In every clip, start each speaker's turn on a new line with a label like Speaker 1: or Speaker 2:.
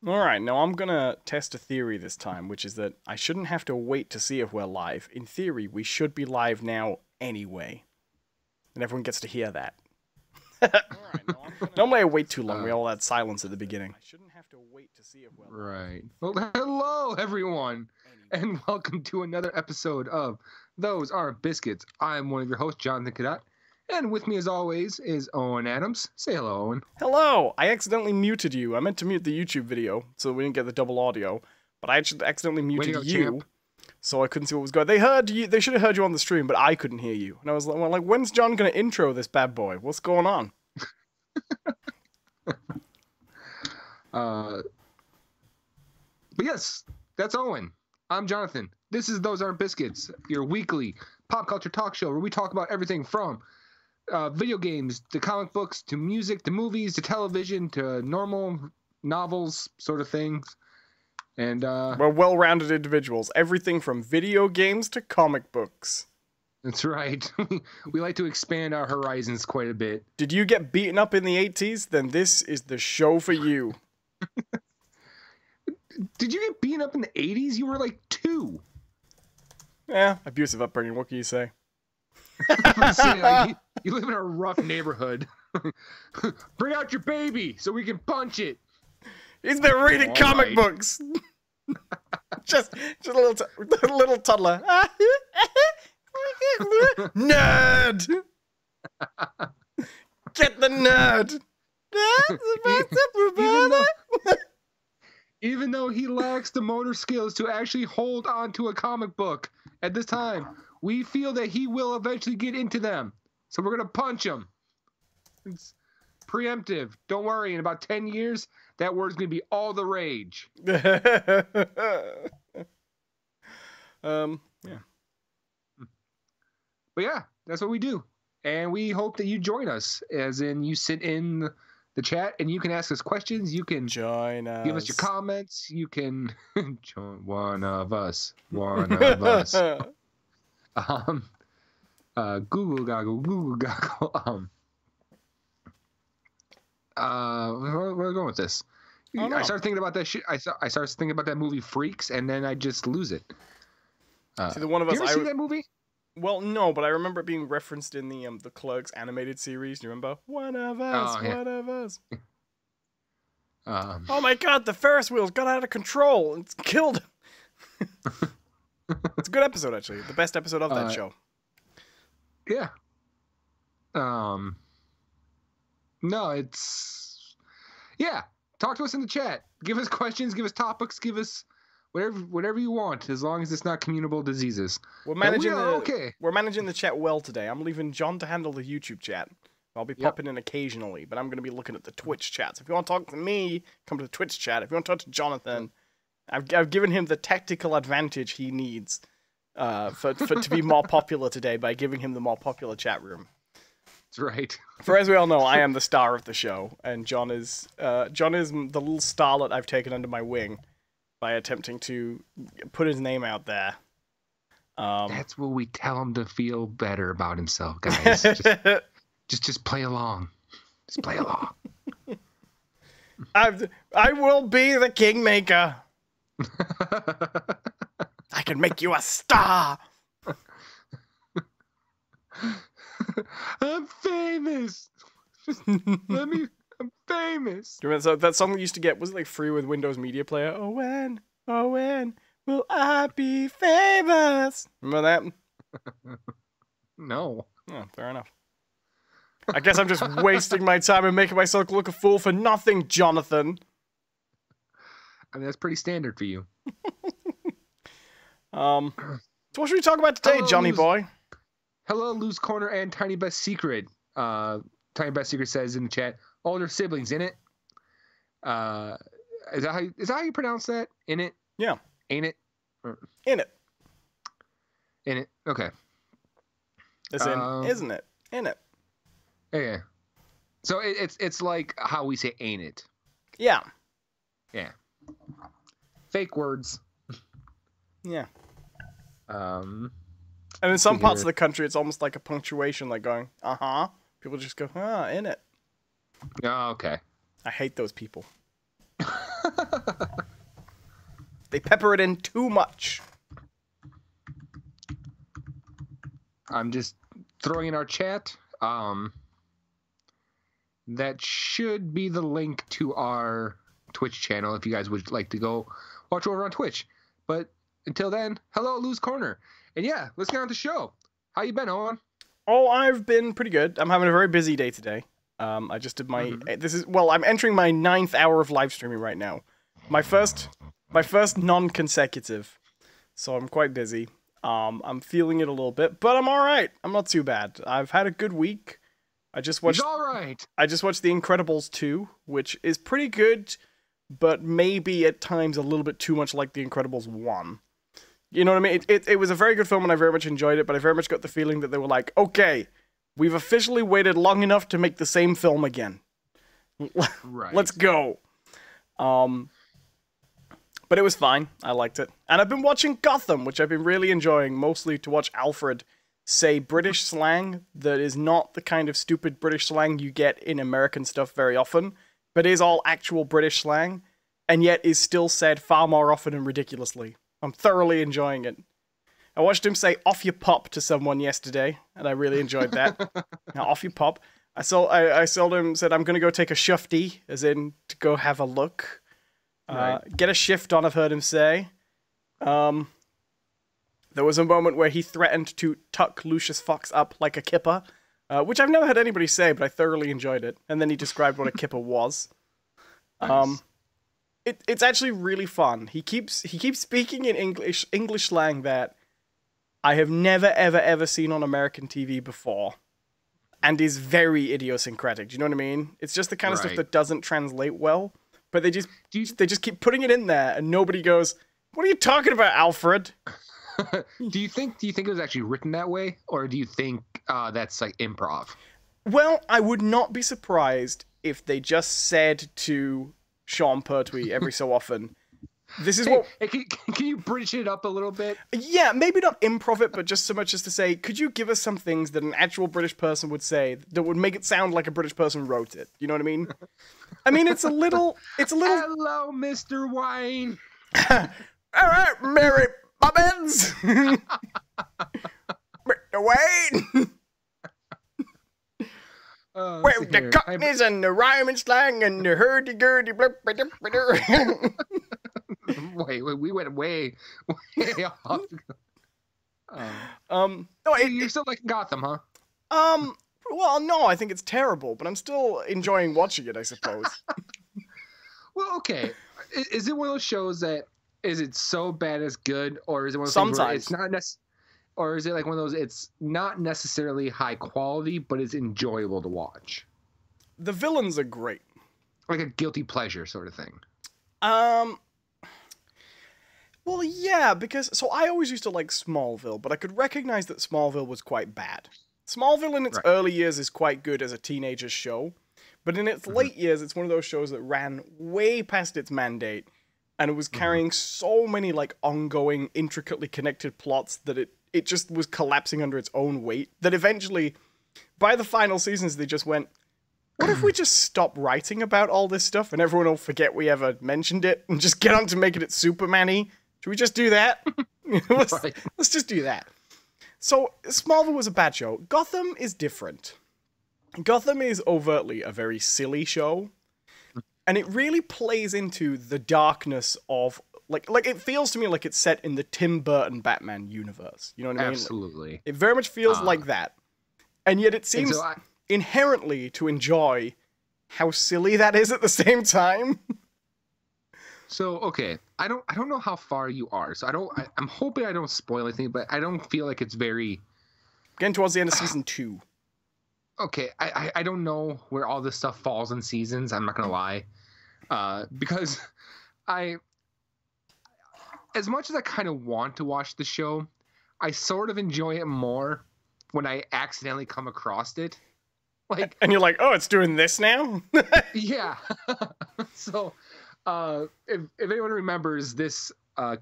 Speaker 1: Alright, now I'm gonna test a theory this time, which is that I shouldn't have to wait to see if we're live. In theory, we should be live now anyway. And everyone gets to hear that. Normally I wait too long, we all had silence at the beginning. I shouldn't have to wait to see if we're live.
Speaker 2: Right. Well, hello, everyone, and welcome to another episode of Those Aren't Biscuits. I'm one of your hosts, Jonathan Cadet, and with me, as always, is Owen Adams. Say hello, Owen.
Speaker 1: Hello! I accidentally muted you. I meant to mute the YouTube video, so we didn't get the double audio, but I actually accidentally muted you, champ. So I couldn't see what was going on. They heard you. They should have heard you on the stream, but I couldn't hear you. And I was like, well, when's John going to intro this bad boy? What's going on?
Speaker 2: But yes, that's Owen. I'm Jonathan. This is Those Aren't Biscuits, your weekly pop culture talk show where we talk about everything from video games to comic books to music to movies to television to normal novels sort of things. And
Speaker 1: we're well-rounded individuals. Everything from video games to comic books.
Speaker 2: That's right. We like to expand our horizons quite a bit.
Speaker 1: Did you get beaten up in the 80s? Then this is the show for you.
Speaker 2: Did you get beaten up in the 80s? You were like 2.
Speaker 1: Yeah, abusive upbringing. What can you say?
Speaker 2: You live in a rough neighborhood. Bring out your baby so we can punch it.
Speaker 1: He's been reading comic books. just a little toddler. Nerd. Get the nerd.
Speaker 2: Even though he lacks the motor skills to actually hold on to a comic book at this time, we feel that he will eventually get into them. So we're going to punch him. It's preemptive. Don't worry. In about 10 years, that word's going to be all the rage.
Speaker 1: Yeah.
Speaker 2: But yeah, that's what we do. And we hope that you join us, as in you sit in the chat and you can ask us questions. You can
Speaker 1: join us.
Speaker 2: Give us your comments. You can join one of us. One of us. Google goggle. Where are we going with this? I started thinking about that shit. I started thinking about that movie Freaks, and then I just lose it.
Speaker 1: See, the one of us.
Speaker 2: You ever see that movie?
Speaker 1: Well, no, but I remember it being referenced in the Clerks animated series. Do you remember? One of us, one of us. Oh my God! The Ferris wheels got out of control. It's killed. It's a good episode, actually. The best episode of that show.
Speaker 2: Yeah. No, it's Talk to us in the chat. Give us questions. Give us topics. Give us whatever you want, as long as it's not communicable diseases.
Speaker 1: We're managing the chat well today. I'm leaving John to handle the YouTube chat. I'll be popping in occasionally, but I'm going to be looking at the Twitch chat. So if you want to talk to me, come to the Twitch chat. If you want to talk to Jonathan, I've given him the tactical advantage he needs to be more popular today by giving him the more popular chat room.
Speaker 2: That's right.
Speaker 1: For as we all know, I am the star of the show, and John is the little starlet I've taken under my wing by attempting to put his name out there.
Speaker 2: That's what we tell him to feel better about himself, guys. just play along. Just play along.
Speaker 1: I will be the kingmaker. I can make you a star.
Speaker 2: I'm famous. I'm famous.
Speaker 1: Do you remember that song we used to get? Was it like free with Windows Media Player? Oh, when will I be famous? Remember that?
Speaker 2: No.
Speaker 1: Oh, fair enough. I guess I'm just wasting my time and making myself look a fool for nothing, Jonathan.
Speaker 2: I mean, that's pretty standard for you.
Speaker 1: So what should we talk about today, Johnny boy?
Speaker 2: Hello, Loose Corner and Tiny Best Secret. Tiny Best Secret says in the chat, older siblings in it. Is that how you pronounce that? In it?
Speaker 1: Yeah.
Speaker 2: Ain't it?
Speaker 1: In it.
Speaker 2: In it. Okay.
Speaker 1: As in, isn't it? In it.
Speaker 2: Yeah. So it's like how we say ain't it.
Speaker 1: Yeah.
Speaker 2: Yeah. Fake words.
Speaker 1: Yeah. And in some parts of the country, it's almost like a punctuation, like going, uh-huh. People just go, in it.
Speaker 2: Oh, okay.
Speaker 1: I hate those people. They pepper it in too much.
Speaker 2: I'm just throwing in our chat. That should be the link to our Twitch channel if you guys would like to go watch over on Twitch. But until then, hello, Lou's Corner. And yeah, let's get on the show. How you been, Owen?
Speaker 1: Oh, I've been pretty good. I'm having a very busy day today. I just did my... I'm entering my 9th hour of live streaming right now. My first non-consecutive. So I'm quite busy. I'm feeling it a little bit, but I'm alright. I'm not too bad. I've had a good week. He's alright. I just watched The Incredibles 2, which is pretty good, but maybe at times a little bit too much like The Incredibles 1. You know what I mean? It was a very good film and I very much enjoyed it, but I very much got the feeling that they were like, okay, we've officially waited long enough to make the same film again.
Speaker 2: Right.
Speaker 1: Let's go. But it was fine. I liked it. And I've been watching Gotham, which I've been really enjoying, mostly to watch Alfred say British slang that is not the kind of stupid British slang you get in American stuff very often, but is all actual British slang, and yet is still said far more often and ridiculously. I'm thoroughly enjoying it. I watched him say "off your pop" to someone yesterday, and I really enjoyed that. Now, off your pop. I saw him said, "I'm gonna go take a shufty," as in to go have a look.
Speaker 2: Right.
Speaker 1: Get a shift on, I've heard him say. There was a moment where he threatened to tuck Lucius Fox up like a kipper, which I've never heard anybody say, but I thoroughly enjoyed it. And then he described what a kipper was.
Speaker 2: Nice.
Speaker 1: It's actually really fun. He keeps speaking in English slang that I have never ever seen on American TV before, and is very idiosyncratic. Do you know what I mean? It's just the kind of stuff that doesn't translate well, but they just keep putting it in there, and nobody goes, "What are you talking about, Alfred?"
Speaker 2: Do you think it was actually written that way, or do you think that's like improv?
Speaker 1: Well, I would not be surprised if they just said to Sean Pertwee every so often, "This is what."
Speaker 2: Hey, can you bridge it up a little bit?
Speaker 1: Yeah, maybe not improv it, but just so much as to say, could you give us some things that an actual British person would say that would make it sound like a British person wrote it? You know what I mean? I mean, it's a little.
Speaker 2: Hello, Mr. Wayne.
Speaker 1: All right, Mary Poppins. Mr. Wayne. With the cockneys and the rhyming slang and the hurdy-gurdy.
Speaker 2: Wait, we went way off.
Speaker 1: No,
Speaker 2: you're still liking Gotham, huh?
Speaker 1: Well, no, I think it's terrible, but I'm still enjoying watching it, I suppose.
Speaker 2: Well, okay. Is it one of those shows that is it so bad it's good, or is it one of those things where it's not or is it like one of those it's not necessarily high quality, but it's enjoyable to watch?
Speaker 1: The villains are great.
Speaker 2: Like a guilty pleasure sort of thing.
Speaker 1: Well, yeah, because so I always used to like Smallville, but I could recognize that Smallville was quite bad. Smallville in its early years is quite good as a teenager's show, but in its late years, it's one of those shows that ran way past its mandate, and it was carrying so many like ongoing, intricately connected plots that it just was collapsing under its own weight, that eventually, by the final seasons, they just went, what if we just stop writing about all this stuff and everyone will forget we ever mentioned it and just get on to making it Superman-y? Should we just do that? Let's just do that. So, Smallville was a bad show. Gotham is different. Gotham is overtly a very silly show, and it really plays into the darkness of, like it feels to me like it's set in the Tim Burton Batman universe. You know what I mean?
Speaker 2: Absolutely.
Speaker 1: It very much feels like that. And yet it seems inherently to enjoy how silly that is at the same time.
Speaker 2: So, okay, I don't know how far you are, so I'm hoping I don't spoil anything, but I don't feel like it's very...
Speaker 1: Getting towards the end of season 2.
Speaker 2: Okay, I don't know where all this stuff falls in seasons, I'm not gonna lie. Because as much as I kind of want to watch the show, I sort of enjoy it more when I accidentally come across it. Like,
Speaker 1: and you're like, oh, it's doing this now?
Speaker 2: Yeah. So... if anyone remembers this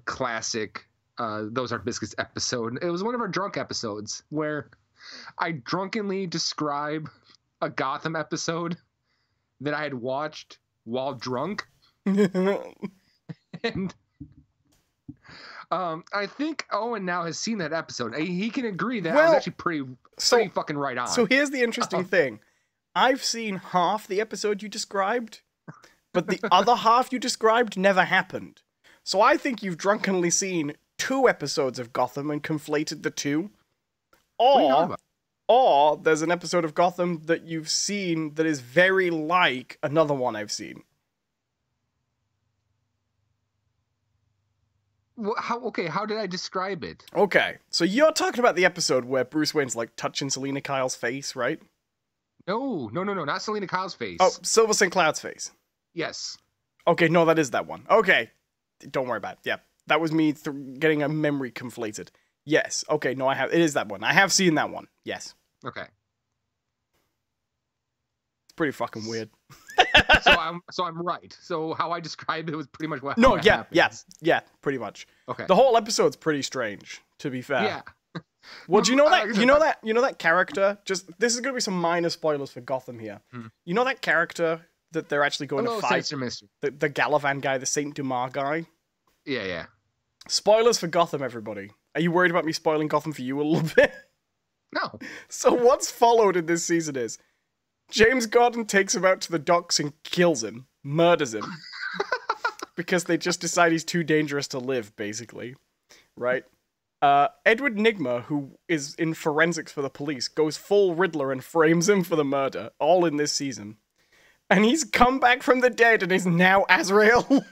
Speaker 2: classic Those Aren't Biscuits episode, it was one of our drunk episodes where I drunkenly describe a Gotham episode that I had watched while drunk. And I think Owen now has seen that episode. He can agree that I was actually pretty fucking right on.
Speaker 1: So here's the interesting thing. I've seen half the episode you described, but the other half you described never happened. So I think you've drunkenly seen 2 episodes of Gotham and conflated the 2. Or there's an episode of Gotham that you've seen that is very like another one I've seen.
Speaker 2: Well, how did I describe it?
Speaker 1: Okay, so you're talking about the episode where Bruce Wayne's like touching Selena Kyle's face, right?
Speaker 2: No, not Selena Kyle's face.
Speaker 1: Oh, Silver St. Cloud's face.
Speaker 2: Yes.
Speaker 1: Okay, no, that is that one. Okay, don't worry about it. Yeah, that was me getting a memory conflated. Yes. Okay, no, it is that one. I have seen that one. Yes.
Speaker 2: Okay.
Speaker 1: It's pretty fucking weird.
Speaker 2: So I'm right. So how I described it was pretty much what.
Speaker 1: Yeah, pretty much.
Speaker 2: Okay.
Speaker 1: The whole episode's pretty strange, to be fair.
Speaker 2: Yeah.
Speaker 1: Well, do you know that? You know that character? This is gonna be some minor spoilers for Gotham here. You know that character that they're actually going to fight? The Galavan guy, the Saint Dumas guy.
Speaker 2: Yeah.
Speaker 1: Spoilers for Gotham, everybody. Are you worried about me spoiling Gotham for you a little bit?
Speaker 2: No.
Speaker 1: So what's followed in this season is James Gordon takes him out to the docks and kills him, murders him, because they just decide he's too dangerous to live, basically, right? Edward Nygma, who is in forensics for the police, goes full Riddler and frames him for the murder, all in this season. And he's come back from the dead and is now Azrael.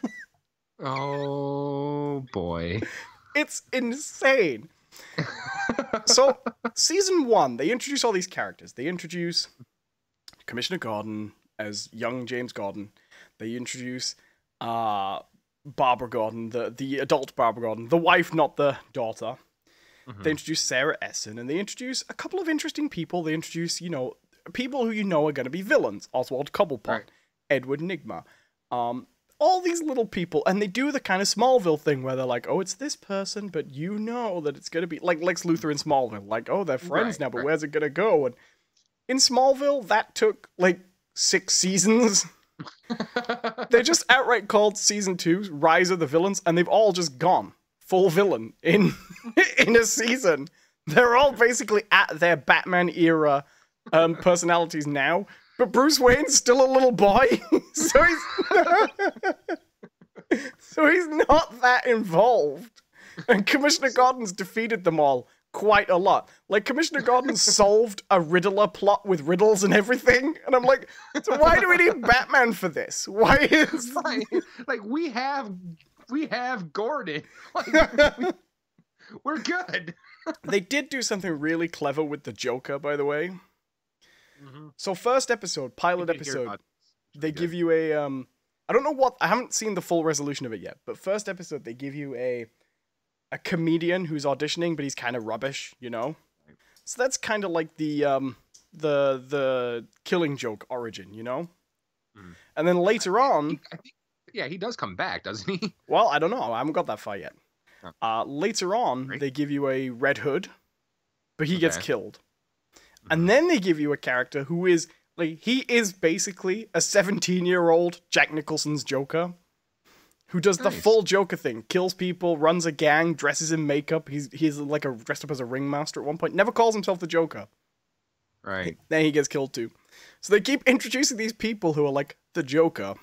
Speaker 2: Oh, boy.
Speaker 1: It's insane. So, season 1, they introduce all these characters. They introduce Commissioner Gordon as young James Gordon. They introduce Barbara Gordon, the adult Barbara Gordon, the wife, not the daughter. They introduce Sarah Essen, and they introduce a couple of interesting people. They introduce, people who are going to be villains. Oswald Cobblepot, right. Edward Nygma. All these little people, and they do the kind of Smallville thing where they're like, oh, it's this person, but you know that it's going to be like Lex Luthor in Smallville. Like, oh, they're friends now, but where's it going to go? And in Smallville, that took like 6 seasons. They just outright called season 2 Rise of the Villains, and they've all just gone full villain in a season. They're all basically at their Batman era personalities now, but Bruce Wayne's still a little boy, so he's not that involved. And Commissioner Gordon's defeated them all quite a lot. Like, Commissioner Gordon solved a Riddler plot with riddles and everything, and I'm like, so why do we need Batman for this? Why is...
Speaker 2: Like, we have Gordon. We're good.
Speaker 1: They did do something really clever with the Joker, by the way. So first episode, pilot episode, they give you a, I don't know what, I haven't seen the full resolution of it yet, but first episode, they give you a comedian who's auditioning, but he's kind of rubbish, So that's kind of like the Killing Joke origin, And then later on...
Speaker 2: I think, yeah, he does come back, doesn't he?
Speaker 1: Well, I don't know. I haven't got that far yet. Later on, they give you a Red Hood, but he gets killed. And then they give you a character who is, like, he is basically a 17-year-old Jack Nicholson's Joker, who does the full Joker thing, kills people, runs a gang, dresses in makeup. He's like dressed up as a ringmaster at one point. Never calls himself the Joker.
Speaker 2: Right.
Speaker 1: Then he gets killed too. So they keep introducing these people who are like the Joker,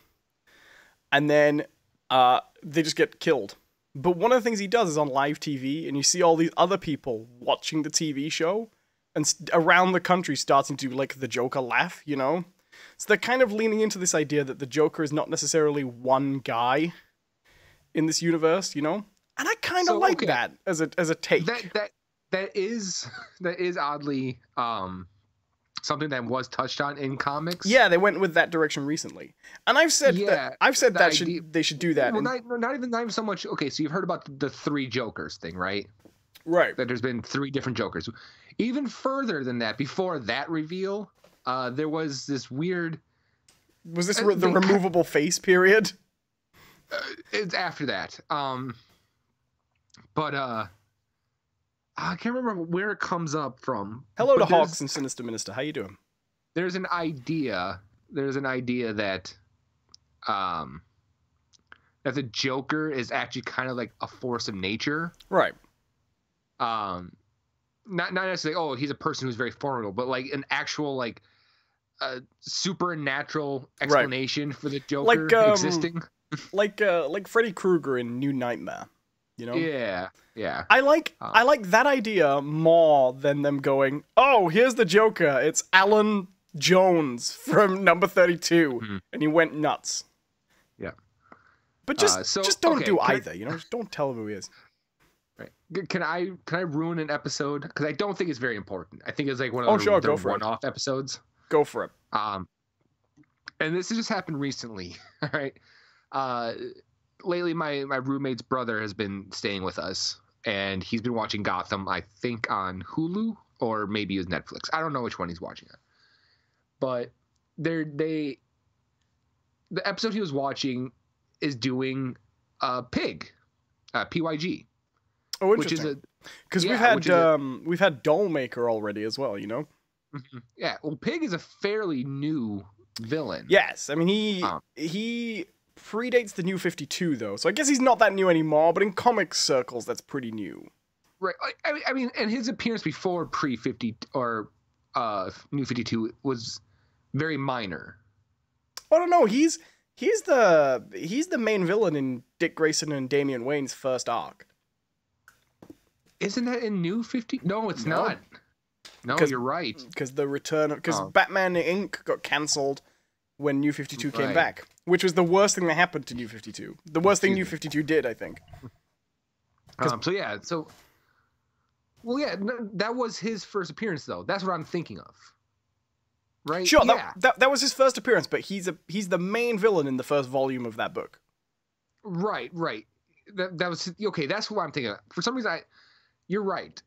Speaker 1: and then they just get killed. But one of the things he does is on live TV, and you see all these other people watching the TV show, and around the country starting to, like, the Joker laugh, So they're kind of leaning into this idea that the Joker is not necessarily one guy in this universe, And I kind of like that as a take.
Speaker 2: That is oddly something that was touched on in comics.
Speaker 1: Yeah, they went with that direction recently, and I've said they should do that.
Speaker 2: Well, not even so much. Okay, so you've heard about the 3 Jokers thing, right?
Speaker 1: Right.
Speaker 2: That there's been 3 different Jokers. Even further than that, before that reveal, there was this weird...
Speaker 1: Was this the removable face period?
Speaker 2: It's after that. But I can't remember where it comes up from.
Speaker 1: Hello to Hawks and Sinister Minister. How you doing?
Speaker 2: There's an idea that that the Joker is actually kind of like a force of nature.
Speaker 1: Right.
Speaker 2: Not necessarily, oh, he's a person who's very formidable, but like an actual like supernatural explanation for the Joker existing.
Speaker 1: like Freddy Krueger in New Nightmare, you know?
Speaker 2: Yeah.
Speaker 1: I like that idea more than them going, oh, here's the Joker. It's Alan Jones from number 32, and he went nuts.
Speaker 2: Yeah.
Speaker 1: But just don't do either, you know? Just don't tell him who he is.
Speaker 2: Right. Can I ruin an episode? Because I don't think it's very important. I think it's like one of those one-off episodes.
Speaker 1: Go for it.
Speaker 2: And this has just happened recently. All right. Lately, my roommate's brother has been staying with us, and he's been watching Gotham, I think, on Hulu, or maybe it was Netflix. I don't know which one he's watching it. But the episode he was watching is doing Pig, PYG.
Speaker 1: Oh, interesting. Because we've had Dollmaker already as well, you know.
Speaker 2: Yeah, well, Pig is a fairly new villain.
Speaker 1: Yes, I mean he predates the New 52 though, so I guess he's not that new anymore. But in comic circles, that's pretty new.
Speaker 2: Right. I mean, and his appearance before pre-50 or New 52 was very minor.
Speaker 1: Oh no, he's the main villain in Dick Grayson and Damian Wayne's first arc.
Speaker 2: Isn't that in New 50? No, it's not. No, you're right.
Speaker 1: Because Batman Inc. got cancelled when New 52 came back, which was the worst thing that happened to New 52. The worst thing New 52 did, I think.
Speaker 2: That was his first appearance, though. That's what I'm thinking of. Right?
Speaker 1: Sure, that was his first appearance, but he's the main villain in the first volume of that book.
Speaker 2: Right. That was okay. That's what I'm thinking of. For some reason, you're right.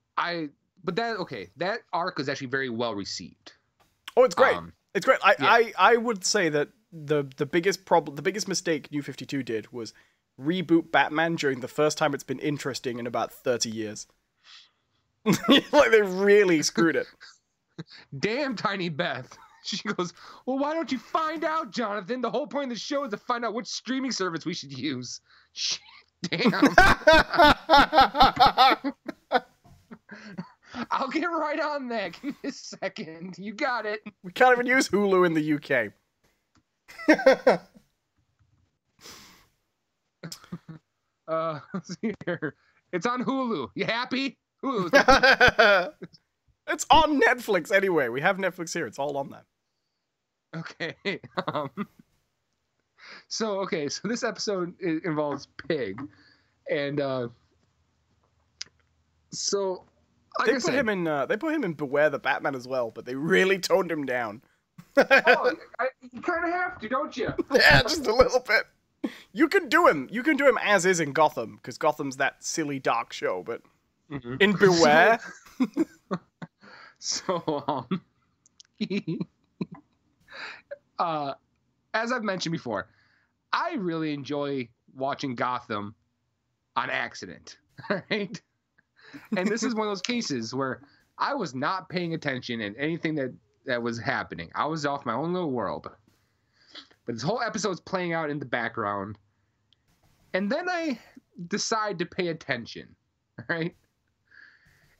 Speaker 2: That arc was actually very well received.
Speaker 1: Oh, it's great. It's great. I would say that the biggest mistake New 52 did was reboot Batman during the first time it's been interesting in about 30 years. Like, they really screwed it.
Speaker 2: Damn, Tiny Beth. She goes, well, why don't you find out, Jonathan? The whole point of the show is to find out which streaming service we should use. Damn. I'll get right on that. Give me a second. You got it.
Speaker 1: We can't even use Hulu in the UK.
Speaker 2: Let's see here. It's on Hulu. You happy? Hulu.
Speaker 1: It's on Netflix anyway. We have Netflix here. It's all on that.
Speaker 2: Okay. So this episode involves Pig, and so like
Speaker 1: they put him in Beware the Batman as well, but they really toned him down.
Speaker 2: You kind of have to, don't you?
Speaker 1: Yeah, just a little bit. You can do him as is in Gotham, because Gotham's that silly dark show. But in Beware,
Speaker 2: as I've mentioned before, I really enjoy watching Gotham on accident. Right? And this is one of those cases where I was not paying attention in anything that was happening. I was off my own little world. But this whole episode's playing out in the background. And then I decide to pay attention. Right?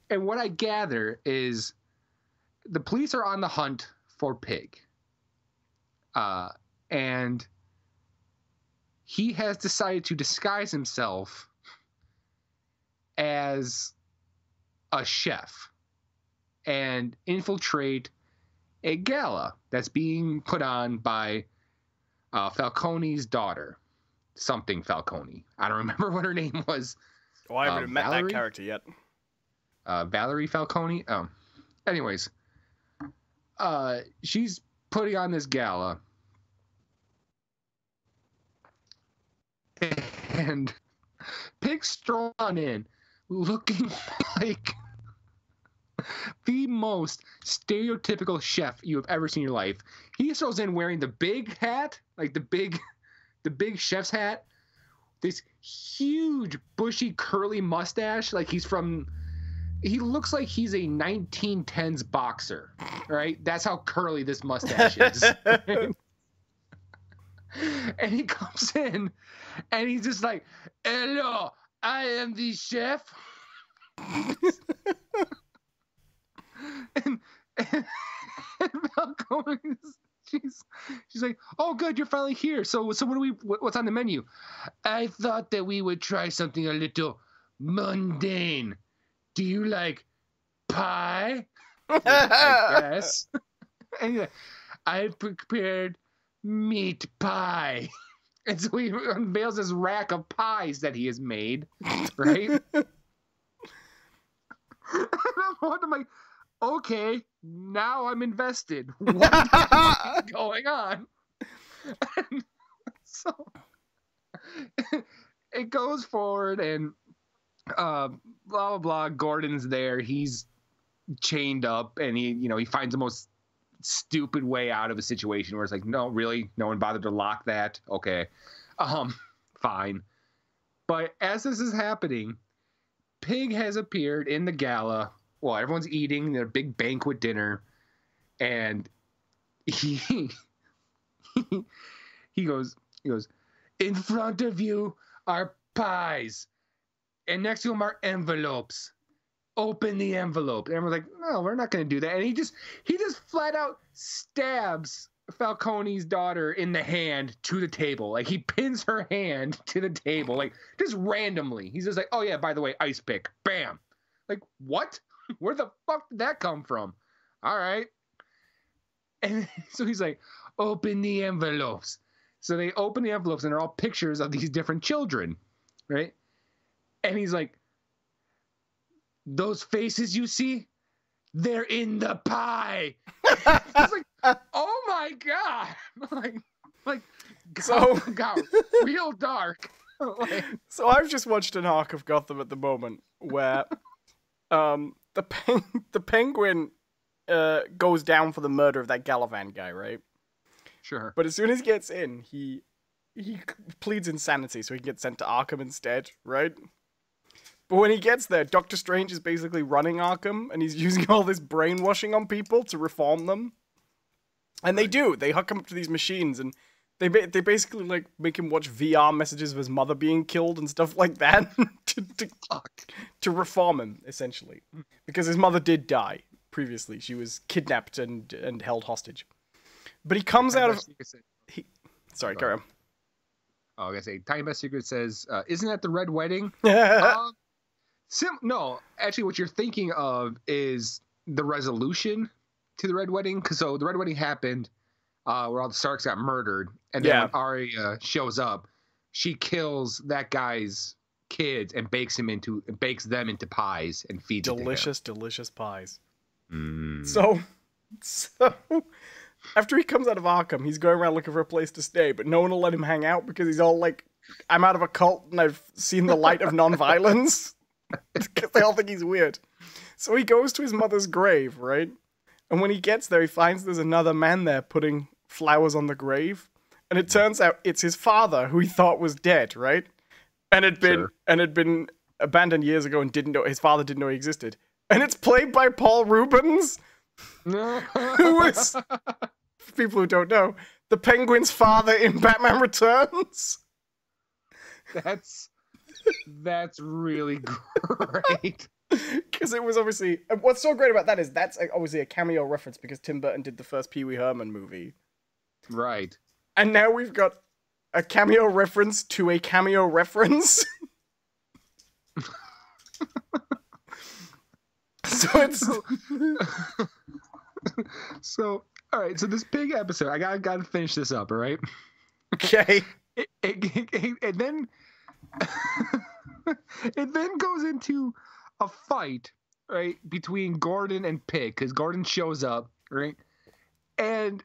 Speaker 2: And what I gather is the police are on the hunt for Pig. And he has decided to disguise himself as a chef and infiltrate a gala that's being put on by Falcone's daughter. Something Falcone. I don't remember what her name was.
Speaker 1: Oh, I haven't met that character yet.
Speaker 2: Valerie Falcone? Anyways. She's putting on this gala. And Pig strolls on in looking like the most stereotypical chef you have ever seen in your life. He strolls in wearing the big hat, like the big chef's hat, this huge bushy curly mustache, like he looks like he's a 1910s boxer, right? That's how curly this mustache is. And he comes in, and he's just like, "Hello, I am the chef." and Falcone she's like, "Oh, good, you're finally here. So what's on the menu?" "I thought that we would try something a little mundane. Do you like pie?" "I guess." And he's like, "I prepared meat pie." And so he unveils this rack of pies that he has made, right? And I'm like, okay, now I'm invested. What is going on? And so it goes forward, and blah blah blah. Gordon's there. He's chained up, and he finds the most stupid way out of a situation where it's like, no, really, no one bothered to lock that. Okay, fine. But as this is happening, Pig has appeared in the gala. Well, everyone's eating their big banquet dinner, and he goes, "In front of you are pies, and next to them are envelopes. Open the envelope." And everyone's like, "No, we're not going to do that." And he just flat out stabs Falcone's daughter in the hand to the table. Like, he pins her hand to the table, like, just randomly. He's just like, "Oh yeah, by the way, ice pick." Bam. Like, what? Where the fuck did that come from? All right. And so he's like, "Open the envelopes." So they open the envelopes, and they're all pictures of these different children, right? And he's like, "Those faces you see, they're in the pie." It's like, oh my god. like God, real dark.
Speaker 1: So I've just watched an arc of Gotham at the moment where the Penguin goes down for the murder of that Gallivant guy, right?
Speaker 2: Sure.
Speaker 1: But as soon as he gets in, he pleads insanity, so he gets sent to Arkham instead, right? But when he gets there, Doctor Strange is basically running Arkham, and he's using all this brainwashing on people to reform them. And they do. They hook him up to these machines, and they basically like make him watch VR messages of his mother being killed and stuff like that to reform him, essentially. Because his mother did die previously. She was kidnapped and held hostage. But he comes out of... Sorry, carry on.
Speaker 2: Oh, I was going to say, Tiny Best Secret says, "Isn't that the Red Wedding?" No, actually, what you're thinking of is the resolution to the Red Wedding. So the Red Wedding happened where all the Starks got murdered, and then when Arya shows up, she kills that guy's kids and bakes them into pies and feeds
Speaker 1: delicious pies.
Speaker 2: Mm.
Speaker 1: So after he comes out of Arkham, he's going around looking for a place to stay, but no one will let him hang out because he's all like, "I'm out of a cult and I've seen the light of non-violence." Because they all think he's weird. So he goes to his mother's grave, right? And when he gets there, he finds there's another man there putting flowers on the grave. And it turns out it's his father, who he thought was dead, right? And had been abandoned years ago and his father didn't know he existed. And it's played by Paul Rubens, who is, for people who don't know, the Penguin's father in Batman Returns.
Speaker 2: That's really great.
Speaker 1: Because it was obviously... What's so great about that is that's obviously a cameo reference because Tim Burton did the first Pee Wee Herman movie.
Speaker 2: Right.
Speaker 1: And now we've got a cameo reference to a cameo reference.
Speaker 2: So all right, so this Pig episode, I gotta finish this up, all right?
Speaker 1: Okay.
Speaker 2: It then it then goes into a fight, right, between Gordon and Pig, because Gordon shows up, right? And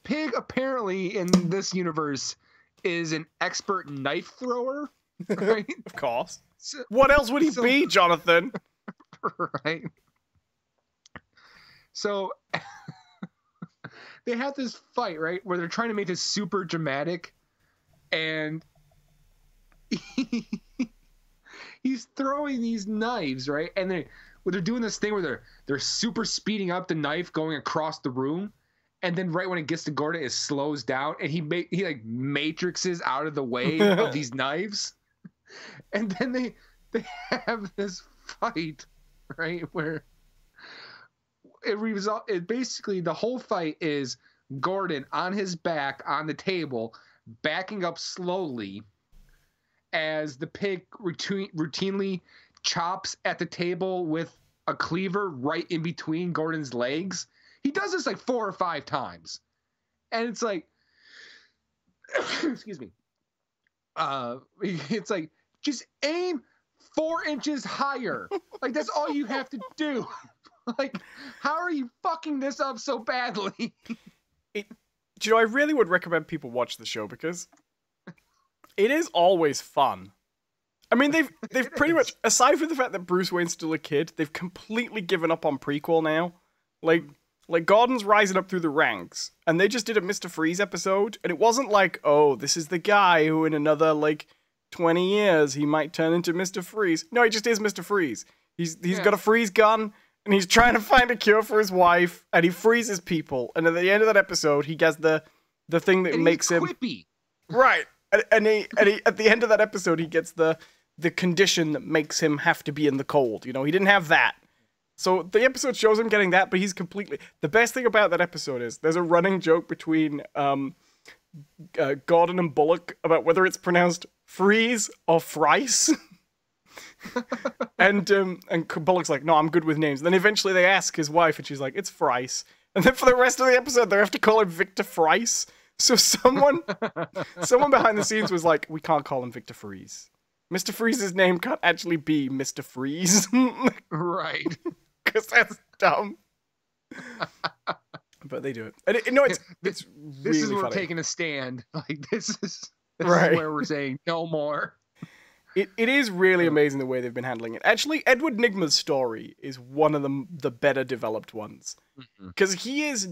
Speaker 2: Pig apparently in this universe is an expert knife thrower, right?
Speaker 1: Of course. So, what else would he be, Jonathan?
Speaker 2: Right. So they have this fight, right, where they're trying to make this super dramatic, and he's throwing these knives, right? And they're doing this thing where they're super speeding up the knife going across the room, and then right when it gets to Gordon, it slows down, and he like matrixes out of the way of these knives, and then they have this fight, right, where it basically the whole fight is Gordon on his back on the table, backing up slowly as the pig routinely chops at the table with a cleaver right in between Gordon's legs. He does this like 4 or 5 times. And it's like, excuse me. It's like, just aim 4 inches higher. Like, that's all you have to do. Like, how are you fucking this up so badly?
Speaker 1: Do you know, I really would recommend people watch the show because it is always fun. I mean, they've pretty much, aside from the fact that Bruce Wayne's still a kid, they've completely given up on prequel now. Like Gordon's rising up through the ranks, and they just did a Mr. Freeze episode, and it wasn't like, oh, this is the guy who in another, 20 years, he might turn into Mr. Freeze. No, he just is Mr. Freeze. He's got a freeze gun, and he's trying to find a cure for his wife, and he freezes people, and at the end of that episode, he gets the thing that makes him...
Speaker 2: quippy.
Speaker 1: Right. And he at the end of that episode, he gets the condition that makes him have to be in the cold. You know, he didn't have that. So the episode shows him getting that, but he's completely... The best thing about that episode is there's a running joke between Gordon and Bullock about whether it's pronounced freeze or frice. and Bullock's like, no, I'm good with names. And then eventually they ask his wife, and she's like, it's Frice. And then for the rest of the episode, they have to call him Victor Frice. So someone behind the scenes was like, we can't call him Victor Freeze. Mr. Freeze's name can't actually be Mr. Freeze.
Speaker 2: Right.
Speaker 1: Because that's dumb. But they do it. And it's
Speaker 2: this
Speaker 1: really
Speaker 2: is where
Speaker 1: funny.
Speaker 2: we're taking a stand. Like, this is
Speaker 1: Right.
Speaker 2: where we're saying no more.
Speaker 1: It is really amazing the way they've been handling it. Actually, Edward Nygma's story is one of the better developed ones. Because he's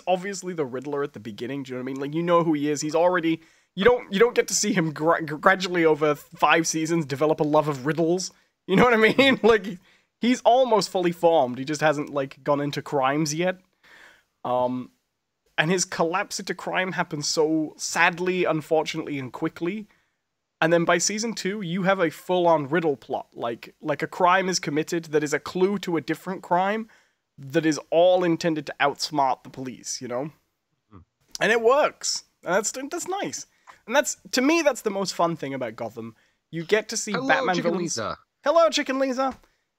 Speaker 1: obviously the Riddler at the beginning, do you know what I mean? Like, you know who he is. He's already... You don't get to see him gradually over 5 seasons develop a love of riddles. You know what I mean? Like, he's almost fully formed. He just hasn't, gone into crimes yet. And his collapse into crime happens so sadly, unfortunately, and quickly. And then by season 2, you have a full-on riddle plot. Like a crime is committed that is a clue to a different crime that is all intended to outsmart the police, you know? And it works. And that's nice. And to me, that's the most fun thing about Gotham. You get to see Batman
Speaker 2: Chicken
Speaker 1: villains.
Speaker 2: Lisa.
Speaker 1: Hello, Chicken Lisa.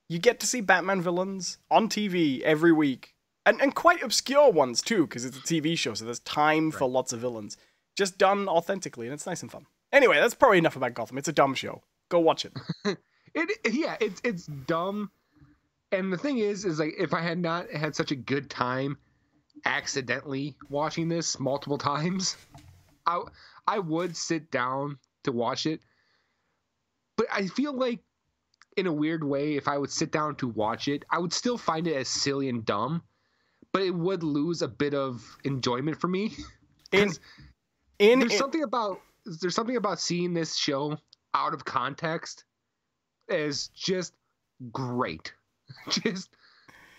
Speaker 1: You get to see Batman villains on TV every week. And quite obscure ones, too, because it's a TV show, so there's time for lots of villains. Just done authentically, and it's nice and fun. Anyway, that's probably enough about Gotham. It's a dumb show. Go watch it.
Speaker 2: It's dumb. And the thing is like, if I had not had such a good time accidentally watching this multiple times, I would sit down to watch it. But I feel like, in a weird way, if I would sit down to watch it, I would still find it as silly and dumb, but it would lose a bit of enjoyment for me. There's something about seeing this show out of context as just great.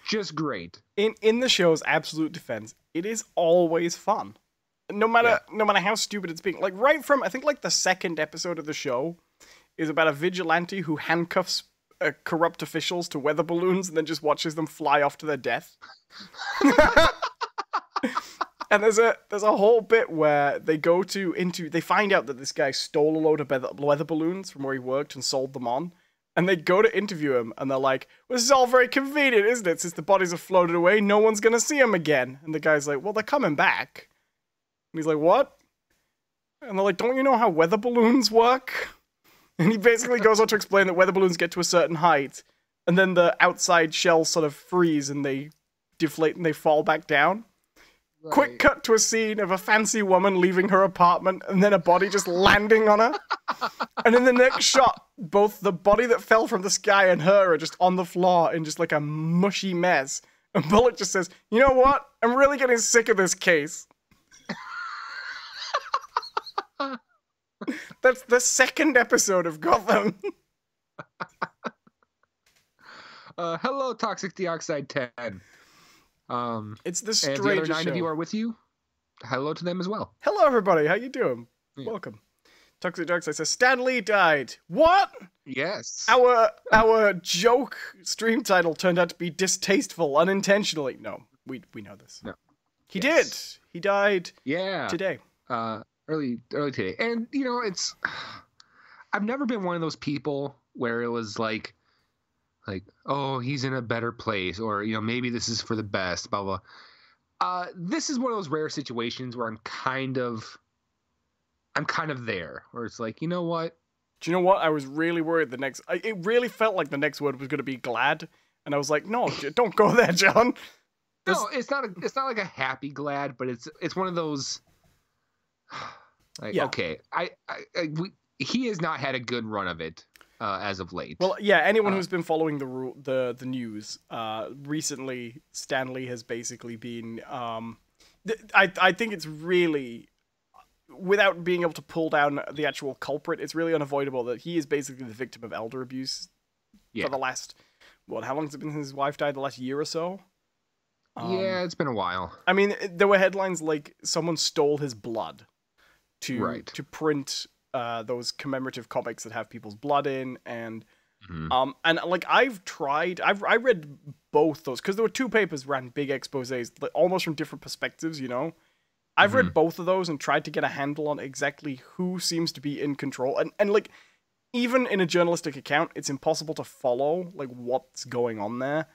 Speaker 2: Just great.
Speaker 1: In the show's absolute defense, it is always fun. No matter how stupid it's being. Like, right from, I think, the second episode of the show is about a vigilante who handcuffs corrupt officials to weather balloons and then just watches them fly off to their death. And there's a whole bit where they go they find out that this guy stole a load of weather balloons from where he worked and sold them on. And they go to interview him, and they're like, well, this is all very convenient, isn't it? Since the bodies have floated away, no one's gonna see them again. And the guy's like, well, they're coming back. And he's like, what? And they're like, don't you know how weather balloons work? And he basically goes on to explain that weather balloons get to a certain height, and then the outside shells sort of freeze, and they deflate, and they fall back down. Right. Quick cut to a scene of a fancy woman leaving her apartment, and then a body just landing on her. And in the next shot, both the body that fell from the sky and her are just on the floor in just a mushy mess. And Bullock just says, you know what? I'm really getting sick of this case. That's the second episode of Gotham.
Speaker 2: Hello, Toxic Dioxide 10.
Speaker 1: It's the
Speaker 2: and the other 9
Speaker 1: show.
Speaker 2: of you are with you. Hello to them as well.
Speaker 1: Hello, everybody. How you doing? Yeah. Welcome. Toxic Dark Side says Stan Lee died. What?
Speaker 2: Yes.
Speaker 1: Our joke stream title turned out to be distasteful unintentionally. No, we know this.
Speaker 2: No.
Speaker 1: He did. He died.
Speaker 2: Yeah.
Speaker 1: Today.
Speaker 2: Early today. And you know, I've never been one of those people where it was like, oh, he's in a better place, or you know, maybe this is for the best, blah blah. This is one of those rare situations where I'm kind of there, where it's like, you know what?
Speaker 1: Do you know what? I was really worried it really felt like the next word was going to be glad, and I was like, no, don't go there, John.
Speaker 2: No, it's not like a happy glad, but it's one of those. Like, yeah. Okay, he has not had a good run of it as of late.
Speaker 1: Well, yeah, anyone who's been following the news recently, Stan Lee has basically been. I think it's really, without being able to pull down the actual culprit, it's really unavoidable that he is basically the victim of elder abuse for the last. How long has it been since his wife died? The last year or so.
Speaker 2: Yeah, it's been a while.
Speaker 1: I mean, there were headlines like someone stole his blood to print those commemorative comics that have people's blood in, and like I read both those because there were two papers ran big exposés, almost from different perspectives. You know, I've read both of those and tried to get a handle on exactly who seems to be in control, and like even in a journalistic account, it's impossible to follow like what's going on there.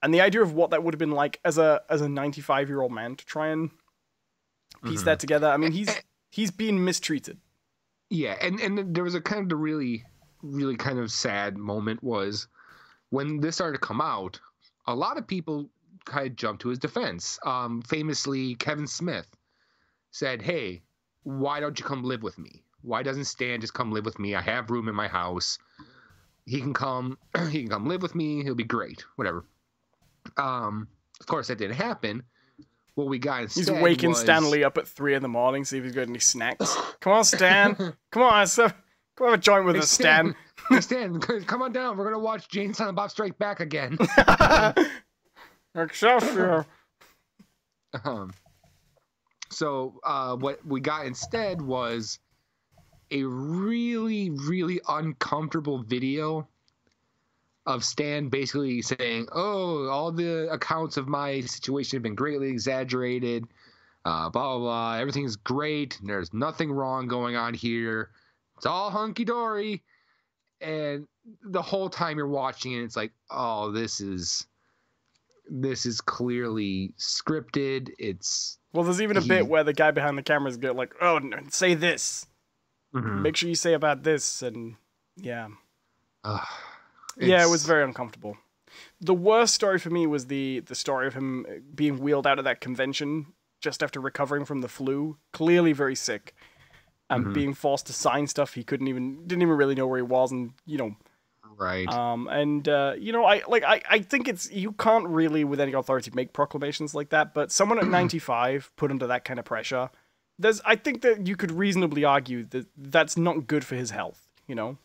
Speaker 1: And the idea of what that would have been like as a 95-year-old man to try and piece that together. I mean, he's been mistreated.
Speaker 2: Yeah, and there was a kind of really, really kind of sad moment was when this started to come out. A lot of people kind of jumped to his defense. Famously, Kevin Smith said, "Hey, why don't you come live with me? Why doesn't Stan just come live with me? I have room in my house. He can come. He can come live with me. He'll be great. Whatever." Of course, that didn't happen. What we got instead
Speaker 1: He's waking Stan Lee up at 3 a.m, see if he's got any snacks. Come on, Stan. Come on, come have a joint with us, Stan.
Speaker 2: Stan, come on down. We're gonna watch Jane Silent Bob Strike Back again.
Speaker 1: Excelsior.
Speaker 2: So what we got instead was a really, really uncomfortable video of Stan basically saying, "Oh, all the accounts of my situation have been greatly exaggerated. Blah, blah, blah. Everything's great. There's nothing wrong going on here. It's all hunky-dory." And the whole time you're watching it, it's like, oh, this is clearly scripted.
Speaker 1: Well, there's even a bit where the guy behind the camera is like, "Oh, no, say this. Make sure you say about this." And yeah. Yeah, it was very uncomfortable. The worst story for me was the story of him being wheeled out of that convention just after recovering from the flu, clearly very sick, and being forced to sign stuff he didn't even really know where he was, and you know,
Speaker 2: right.
Speaker 1: You know, I think you can't really with any authority make proclamations like that, but someone at 95 put under that kind of pressure, I think that you could reasonably argue that that's not good for his health. You know.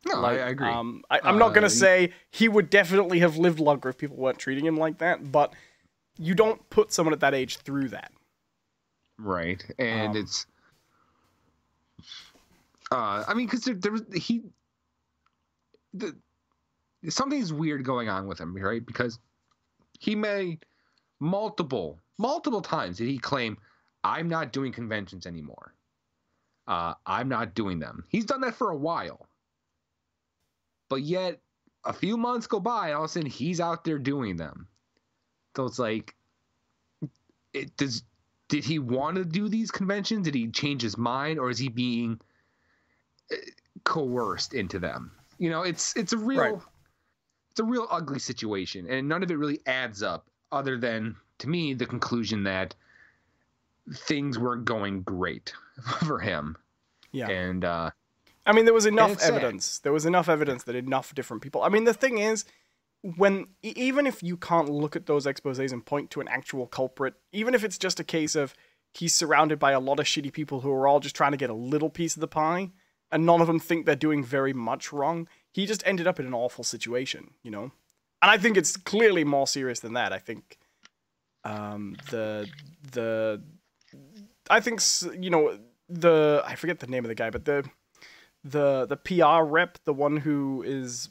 Speaker 2: No, I agree.
Speaker 1: I'm not going to say he would definitely have lived longer if people weren't treating him like that, but you don't put someone at that age through that.
Speaker 2: Right. And it's... I mean, because something's weird going on with him, right? Because he made multiple times did he claim, "I'm not doing conventions anymore. I'm not doing them." He's done that for a while. But yet, a few months go by, and all of a sudden, he's out there doing them. So it's like, did he want to do these conventions? Did he change his mind, or is he being coerced into them? You know, it's a real ugly situation, and none of it really adds up. Other than, to me, the conclusion that things weren't going great for him. Yeah, and
Speaker 1: I mean, there was enough evidence. Sad. There was enough evidence that enough different people... I mean, the thing is, even if you can't look at those exposés and point to an actual culprit, even if it's just a case of he's surrounded by a lot of shitty people who are all just trying to get a little piece of the pie, and none of them think they're doing very much wrong, he just ended up in an awful situation, you know? And I think it's clearly more serious than that. I think the I think, you know, I forget the name of the guy, but the PR rep, the one who is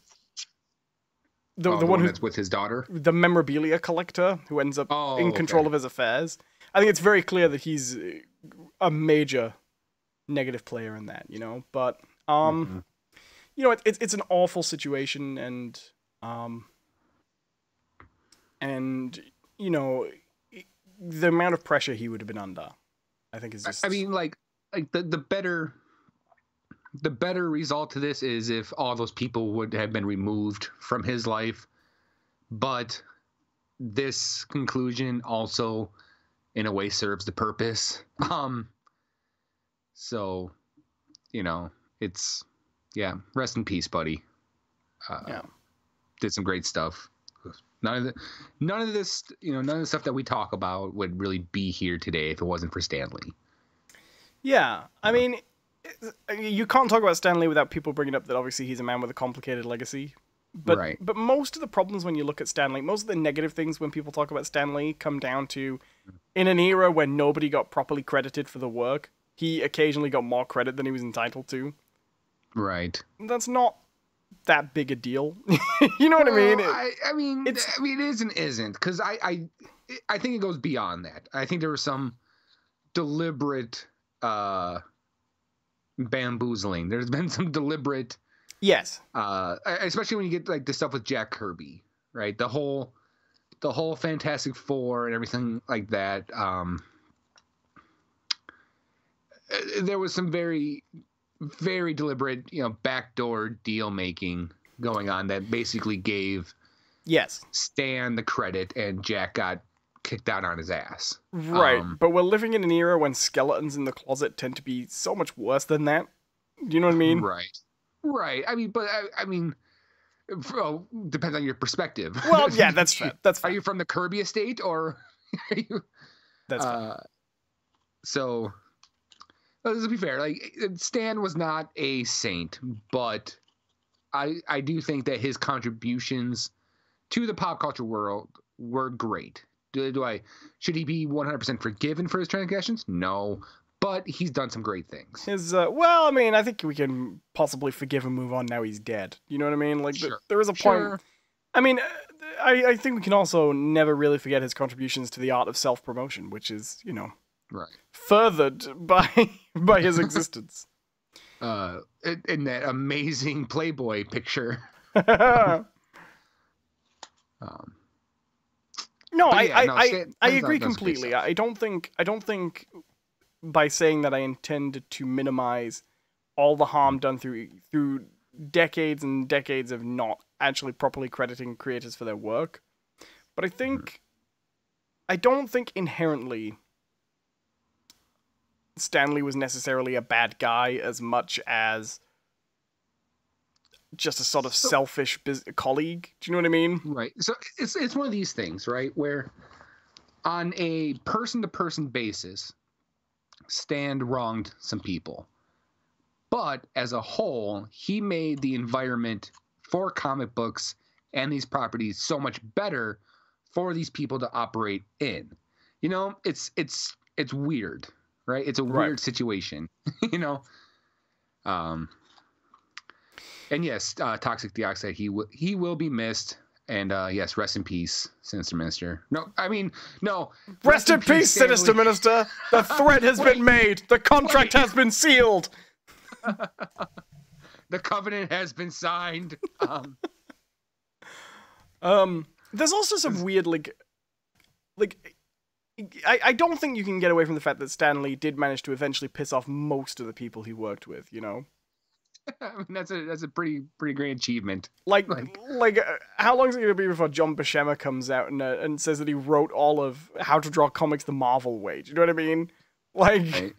Speaker 1: the one
Speaker 2: that's with his daughter,
Speaker 1: the memorabilia collector who ends up in control of his affairs. I think it's very clear that he's a major negative player in that, you know. But you know, it's an awful situation, and you know, the amount of pressure he would have been under, I think, is just.
Speaker 2: I mean, like the better result to this is if all those people would have been removed from his life, but this conclusion also, in a way, serves the purpose. So, you know, it's rest in peace, buddy. Did some great stuff. None of this, you know, none of the stuff that we talk about would really be here today if it wasn't for Stan Lee.
Speaker 1: Yeah, I mean, you can't talk about Stan Lee without people bringing up that obviously he's a man with a complicated legacy. But most of the problems when you look at Stan Lee, most of the negative things when people talk about Stan Lee come down to, in an era when nobody got properly credited for the work, he occasionally got more credit than he was entitled to.
Speaker 2: Right.
Speaker 1: That's not that big a deal. You know what I mean?
Speaker 2: I mean, it is and isn't, because I think it goes beyond that. I think there was some deliberate bamboozling. There's been some deliberate,
Speaker 1: yes,
Speaker 2: especially when you get like the stuff with Jack Kirby, right? The whole Fantastic Four and everything like that. There was some very, very deliberate, you know, backdoor deal making going on that basically gave Stan the credit, and Jack got kicked out on his ass.
Speaker 1: Right, but we're living in an era when skeletons in the closet tend to be so much worse than that. Do you know what I mean?
Speaker 2: Right. I mean, but I mean, depends on your perspective.
Speaker 1: Well, yeah, that's fair. That's fair.
Speaker 2: Are you from the Kirby estate, or are you?
Speaker 1: That's fair.
Speaker 2: So, let's be fair. Like, Stan was not a saint, but I do think that his contributions to the pop culture world were great. Should he be 100% forgiven for his transgressions? No, but he's done some great things.
Speaker 1: Well, I mean, I think we can possibly forgive and move on now he's dead. You know what I mean? Like,
Speaker 2: sure.
Speaker 1: There is a point. Sure. I mean, I think we can also never really forget his contributions to the art of self-promotion, which is, you know, furthered by his existence.
Speaker 2: In that amazing Playboy picture.
Speaker 1: No, I agree completely. I don't think by saying that I intended to minimize all the harm done through decades and decades of not actually properly crediting creators for their work. But I don't think inherently Stan Lee was necessarily a bad guy as much as just a sort of selfish colleague. Do you know what I mean?
Speaker 2: Right. So it's one of these things, right, where on a person-to-person basis, Stan wronged some people. But as a whole, he made the environment for comic books and these properties so much better for these people to operate in. You know, it's weird, right? It's a weird situation, you know? And yes, Toxic Dioxide, he will be missed. And yes, rest in peace, Sinister Minister. No, I mean, no.
Speaker 1: Rest in peace, Sinister Minister. The threat has been made. The contract has been sealed.
Speaker 2: The covenant has been signed.
Speaker 1: There's also some weird, like, I don't think you can get away from the fact that Stan Lee did manage to eventually piss off most of the people he worked with, you know?
Speaker 2: I mean, that's a pretty great achievement.
Speaker 1: Like, how long is it going to be before John Buscema comes out and says that he wrote all of How to Draw Comics the Marvel Way? Do you know what I mean? Like, right.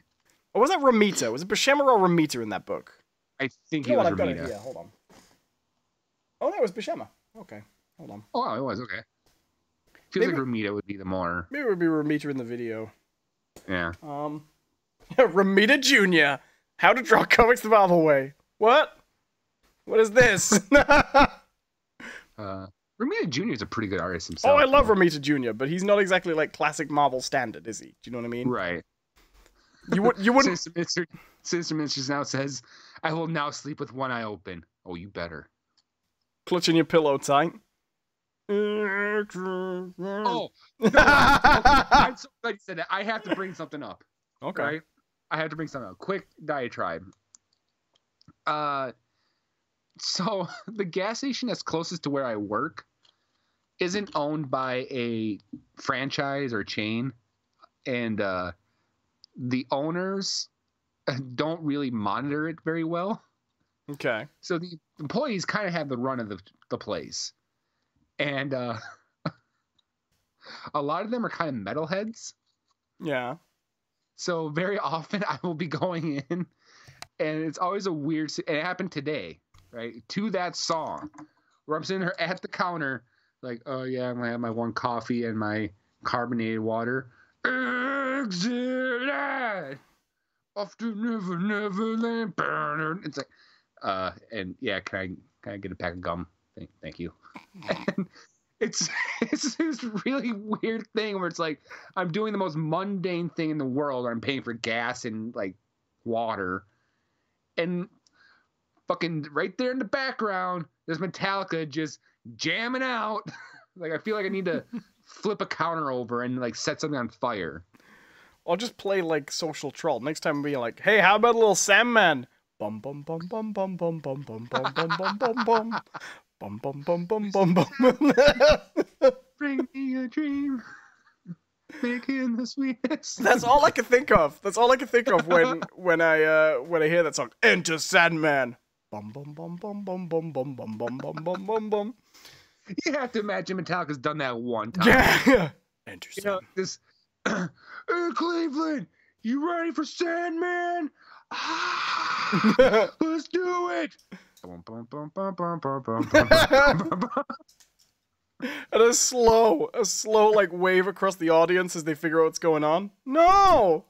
Speaker 1: Or was that Romita? Was it Buscema or Romita in that book?
Speaker 2: I think he was Romita. Got it here.
Speaker 1: Hold on. Oh, that was Buscema. Okay, hold on.
Speaker 2: Oh, it was, okay. Feels like Romita would be the more...
Speaker 1: Maybe it would be Romita in the video.
Speaker 2: Yeah.
Speaker 1: Romita Jr. How to Draw Comics the Marvel Way. What? What is this?
Speaker 2: Romita Jr. is a pretty good artist
Speaker 1: Oh,
Speaker 2: himself.
Speaker 1: I love Romita Jr., but he's not exactly like classic Marvel standard, is he? Do you know what I mean?
Speaker 2: Right.
Speaker 1: You wouldn't.
Speaker 2: Sinister Ministries now says, "I will now sleep with one eye open." Oh, you better.
Speaker 1: Clutching your pillow tight.
Speaker 2: Oh, no, I'm so glad you said that. I have to bring something up.
Speaker 1: Okay.
Speaker 2: Right? I have to bring something up. Quick diatribe. So the gas station that's closest to where I work isn't owned by a franchise or chain, and the owners don't really monitor it very well.
Speaker 1: Okay.
Speaker 2: So the employees kind of have the run of the place, and a lot of them are kind of metalheads.
Speaker 1: Yeah.
Speaker 2: So very often I will be going in, and it's always a weird. And it happened today, right? To that song, where I'm sitting there at the counter, like, oh yeah, I'm gonna have my one coffee and my carbonated water. Exit after Neverland. It's like, and yeah, can I get a pack of gum? Thank you. And it's this really weird thing where it's like I'm doing the most mundane thing in the world. I'm paying for gas and like water, and fucking right there in the background, there's Metallica just jamming out. Like I feel like I need to flip a counter over and like set something on fire.
Speaker 1: I'll just play like Social Troll. Next time be like, hey, how about a little Sandman? Bum bum bum bum bum bum bum bum bum bum bum bum bum. Bum bum bum bum bum bum.
Speaker 2: Bring me a dream. Making the sweetest.
Speaker 1: That's all I can think of. That's all I can think of when I hear that song. Enter Sandman. Bum bum bum bum bum bum bum bum bum bum bum bum bum.
Speaker 2: You have to imagine Metallica's done that one time.
Speaker 1: Yeah. Enter Sandman.
Speaker 2: This. Hey, Cleveland, you ready for Sandman? Let's do it.
Speaker 1: And a slow like wave across the audience as they figure out what's going on. No.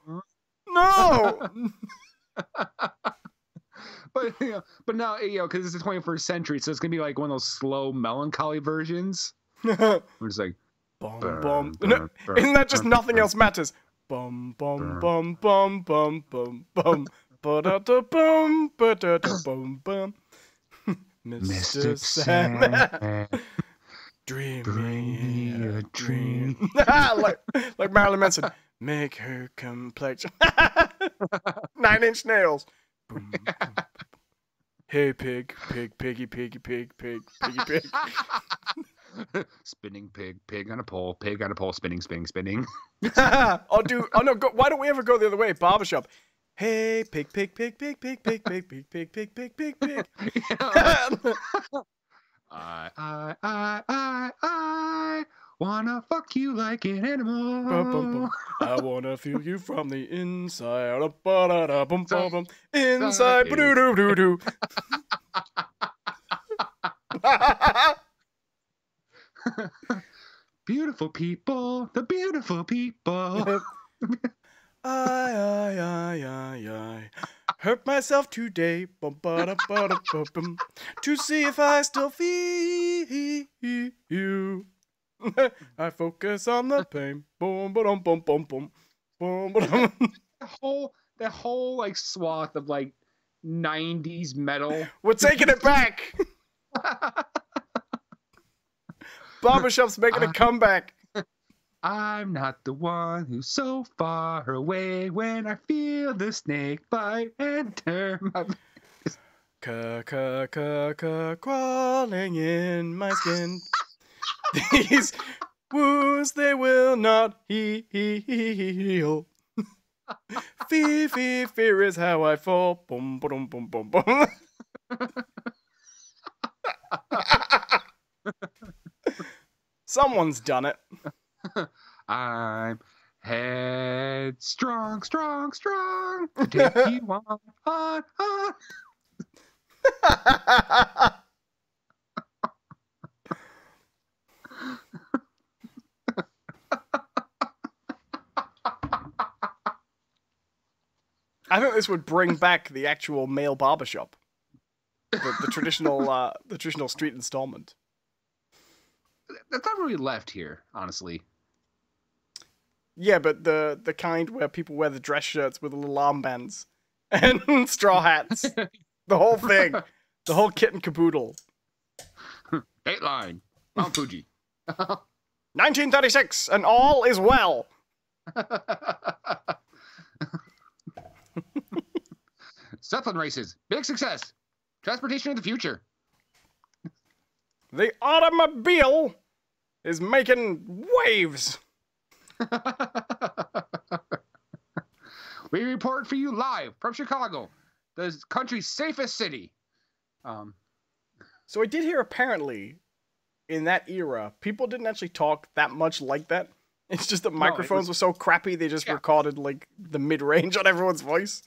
Speaker 2: But now because it's the 21st century, so it's gonna be like one of those slow, melancholy versions. Where it's like,
Speaker 1: bum bum. No, isn't that just Nothing Else Matters? Bum bum bum bum bum bum bum. Ba-da-da bum ba-da-da bum bum. Mr. Sandman. Dream me a dream. like Marilyn Manson. Make her complexion. 9 Inch Nails. Boom, boom, boom. Hey pig, piggy, piggy, pig, piggy, pig.
Speaker 2: Spinning pig on a pole, spinning.
Speaker 1: Oh no, why don't we ever go the other way? Barbershop. Hey pig.
Speaker 2: I wanna fuck you like an animal.
Speaker 1: I wanna feel you from the inside. Inside. Doo.
Speaker 2: Beautiful people, the beautiful people.
Speaker 1: I hurt myself today, to see if I still feel you. I focus on the pain. Boom, boom, boom, boom, boom, boom, boom.
Speaker 2: That whole like swath of like 90s metal.
Speaker 1: We're taking it back. Barbershop's making a comeback.
Speaker 2: I'm not the one who's so far away when I feel the snake bite enter my
Speaker 1: crawling in my skin. These wounds they will not heal. Fear is how I fall. Boom, boom, boom, boom, boom. Someone's done it.
Speaker 2: I'm headstrong, strong. Take you on.
Speaker 1: I think this would bring back the actual male barbershop, the traditional street installment.
Speaker 2: that's not really left here, honestly.
Speaker 1: Yeah, but the kind where people wear the dress shirts with the little armbands and straw hats. The whole thing. The whole kit and caboodle.
Speaker 2: Dateline. Mount Fuji.
Speaker 1: 1936, and all is well.
Speaker 2: Zeppelin races. Big success. Transportation of the future.
Speaker 1: The automobile is making waves.
Speaker 2: We report for you live from Chicago, the country's safest city.
Speaker 1: So I did hear apparently, in that era, people didn't actually talk that much like that. It's just that microphones were so crappy they just recorded like the mid-range on everyone's voice.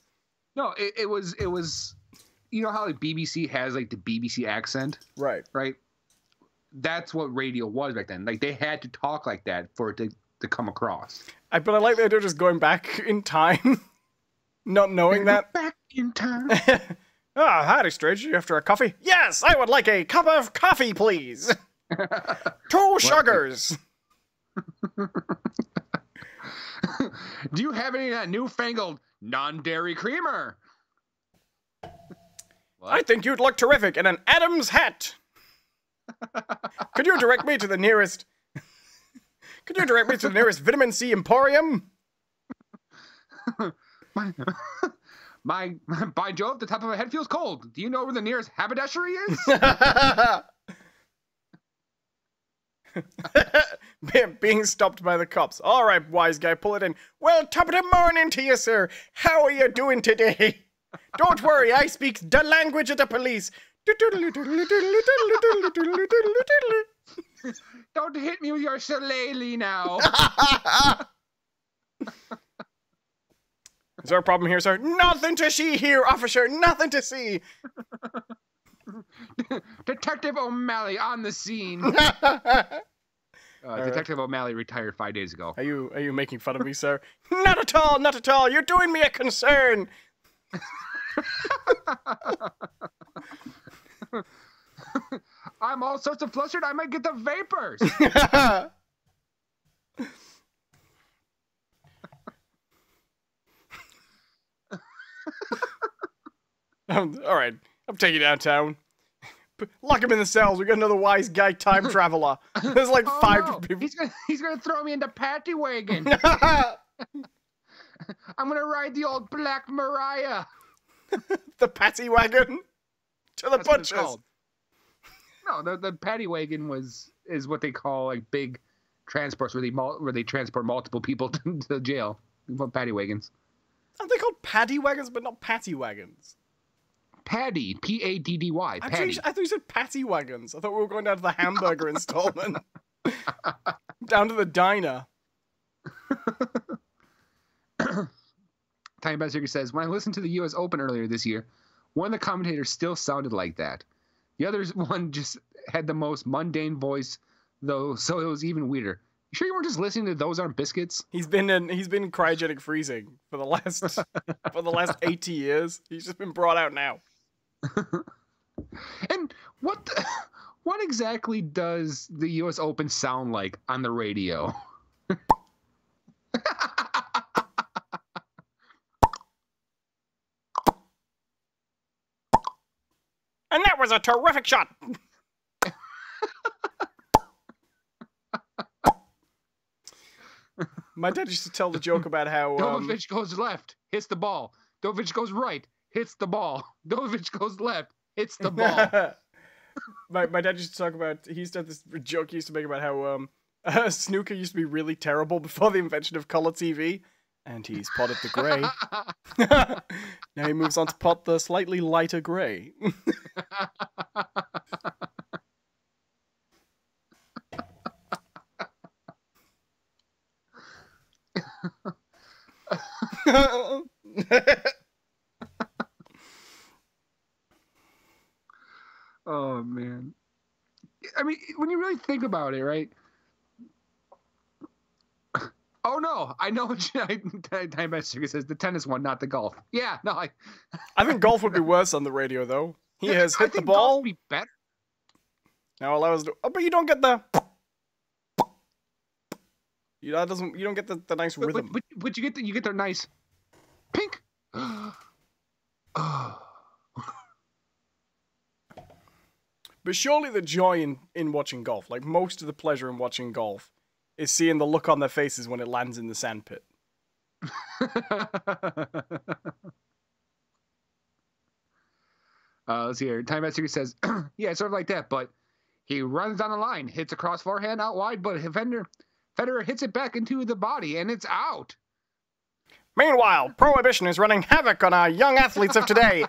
Speaker 2: No, it was. You know how like BBC has like the BBC accent,
Speaker 1: right?
Speaker 2: Right. That's what radio was back then. Like they had to talk like that for it to come across.
Speaker 1: But I like that they're just going back in time, not knowing that.
Speaker 2: Back in time.
Speaker 1: Ah, howdy, stranger. You after a coffee? Yes, I would like a cup of coffee, please. 2 sugars.
Speaker 2: Do you have any of that newfangled non-dairy creamer? What?
Speaker 1: I think you'd look terrific in an Adam's hat. Could you direct me to the nearest... Could you direct me to the nearest vitamin C emporium?
Speaker 2: By Jove, the top of my head feels cold. Do you know where the nearest haberdashery is?
Speaker 1: Being stopped by the cops. All right, wise guy, pull it in. Well, top of the morning to you, sir. How are you doing today? Don't worry, I speak the language of the police.
Speaker 2: Don't hit me with your shillelagh now.
Speaker 1: Is there a problem here, sir? Nothing to see here, officer. Nothing to see.
Speaker 2: Detective O'Malley on the scene. Detective O'Malley retired 5 days ago.
Speaker 1: Are you making fun of me, sir? Not at all, not at all. You're doing me a concern.
Speaker 2: I'm all sorts of flustered. I might get the vapors.
Speaker 1: All right, I'm taking you downtown. Lock him in the cells. We got another wise guy time traveler. There's like 5 people.
Speaker 2: He's gonna throw me into Patty Wagon. I'm gonna ride the old Black Mariah.
Speaker 1: The Patty Wagon to the butchers.
Speaker 2: No, the Patty Wagon is what they call like big transports where they transport multiple people to jail. Patty wagons.
Speaker 1: Are they called paddy wagons, but not patty wagons?
Speaker 2: Paddy, Paddy.
Speaker 1: I thought you said patty wagons. I thought we were going down to the hamburger installment. Down to the diner.
Speaker 2: Tiny Bad Sugar says, when I listened to the U.S. Open earlier this year, one of the commentators still sounded like that. The other one just had the most mundane voice, though, so it was even weirder. You sure you weren't just listening to Those Aren't Biscuits?
Speaker 1: He's been cryogenic freezing for the last 80 years. He's just been brought out now.
Speaker 2: And what exactly does the U.S. Open sound like on the radio?
Speaker 1: And that was a terrific shot. My dad used to tell the joke about how
Speaker 2: Dovich goes left, hits the ball. Dovich goes right, hits the ball. Dovich goes left, hits the ball.
Speaker 1: my dad used to talk about. He used to have this joke he used to make about how snooker used to be really terrible before the invention of color TV, and he's potted the gray. Now he moves on to pot the slightly lighter gray.
Speaker 2: Oh man, I mean, when you really think about it, right? Oh no, I know what Time Master says. The tennis one, not the golf. Yeah, no,
Speaker 1: I think golf would be worse on the radio though. He has hit the ball.
Speaker 2: Golf would be better.
Speaker 1: Now allow us to. Oh, but you don't get the. You don't get the nice rhythm.
Speaker 2: But you get their nice pink. Oh.
Speaker 1: But surely the joy in watching golf, like most of the pleasure in watching golf, is seeing the look on their faces when it lands in the sandpit.
Speaker 2: Let's see here. Time Master says, yeah, it's sort of like that, but he runs down the line, hits a cross forehand out wide, but Federer hits it back into the body, and it's out.
Speaker 1: Meanwhile, Prohibition is running havoc on our young athletes of today.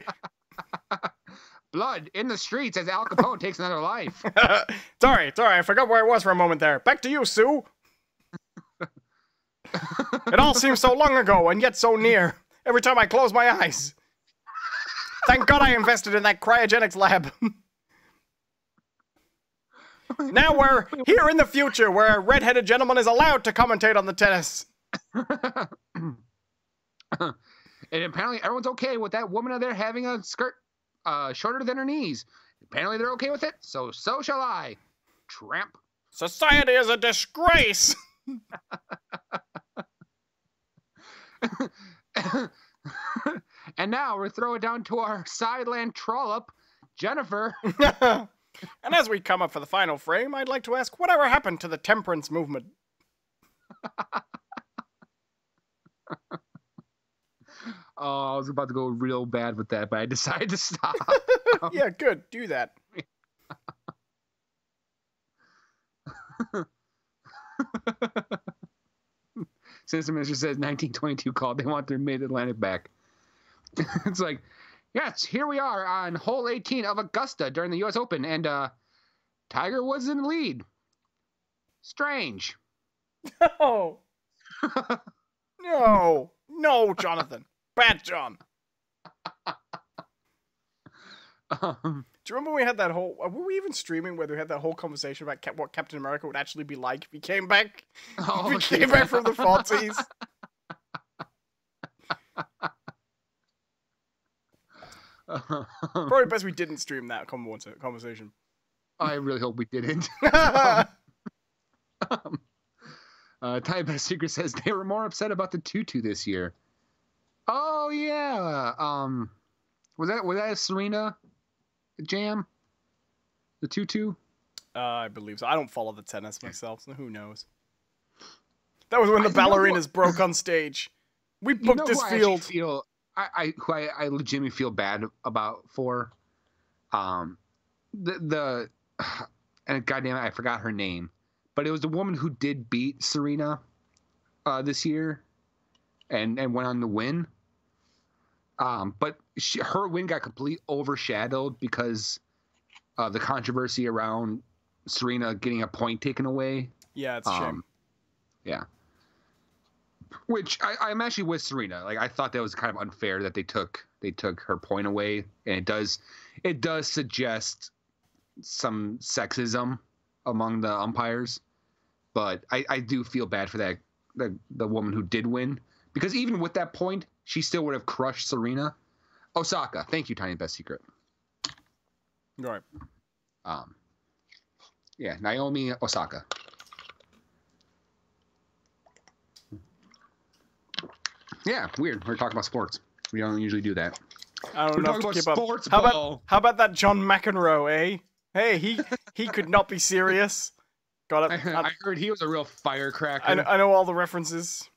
Speaker 2: Blood in the streets as Al Capone takes another life.
Speaker 1: Sorry, I forgot where I was for a moment there. Back to you, Sue. It all seems so long ago, and yet so near. Every time I close my eyes. Thank God I invested in that cryogenics lab. Now we're here in the future, where a red-headed gentleman is allowed to commentate on the tennis.
Speaker 2: And apparently everyone's okay with that woman out there having a skirt shorter than her knees. Apparently they're okay with it, so shall I. Tramp.
Speaker 1: Society is a disgrace.
Speaker 2: And now we're throwing down to our sideland trollop, Jennifer.
Speaker 1: And as we come up for the final frame, I'd like to ask, whatever happened to the temperance movement?
Speaker 2: Oh, I was about to go real bad with that, but I decided to stop.
Speaker 1: Yeah, good. Do that.
Speaker 2: Sinister Minister says 1922 called. They want their Mid-Atlantic back. It's like, yes, here we are on hole 18 of Augusta during the U.S. Open, and Tiger was in the lead. Strange.
Speaker 1: No. No, Jonathan. Bad John. Do you remember when we had that whole... Were we even streaming where we had that whole conversation about what Captain America would actually be like if he came back?
Speaker 2: Oh,
Speaker 1: if he came back from the 40s? Probably best we didn't stream that conversation.
Speaker 2: I really hope we didn't. Ty Best Secret says they were more upset about the tutu this year. Oh yeah. Was that a Serena jam? The tutu?
Speaker 1: I believe so. I don't follow the tennis myself, so who knows? That was when the ballerinas broke on stage. We booked this field.
Speaker 2: I legitimately feel bad about for and goddamn it, I forgot her name, but it was the woman who did beat Serena this year and went on to win. But her win got completely overshadowed because of the controversy around Serena getting a point taken away.
Speaker 1: Yeah, it's a shame.
Speaker 2: Yeah. Which I'm actually with Serena. Like, I thought that was kind of unfair that they took her point away, and it does suggest some sexism among the umpires. But I do feel bad for the woman who did win, because even with that point, she still would have crushed Serena. Osaka, thank you, Tiny Best Secret.
Speaker 1: Right.
Speaker 2: Yeah, Naomi Osaka. Yeah, weird. We're talking about sports. We don't usually do that.
Speaker 1: I don't know. We're talking
Speaker 2: about sports.
Speaker 1: How about that John McEnroe, eh? Hey, he could not be serious. Got it.
Speaker 2: I heard he was a real firecracker.
Speaker 1: I know all the references.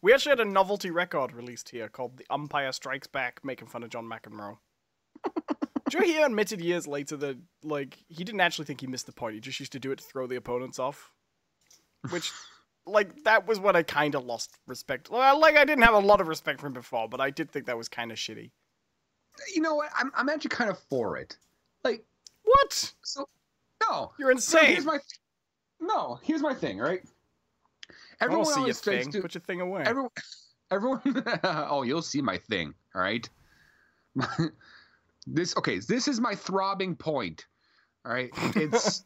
Speaker 1: We actually had a novelty record released here called "The Umpire Strikes Back," making fun of John McEnroe. Do you know he admitted years later that he didn't actually think he missed the point. He just used to do it to throw the opponents off, which. That was what I kind of lost respect. I didn't have a lot of respect for him before, but I did think that was kind of shitty.
Speaker 2: You know what? I'm actually kind of for it.
Speaker 1: What?
Speaker 2: So, no.
Speaker 1: You're insane.
Speaker 2: Here's my thing, right?
Speaker 1: Everyone see your thing. Put your thing away.
Speaker 2: Everyone. Oh, you'll see my thing, all right? This is my throbbing point, all right? It's...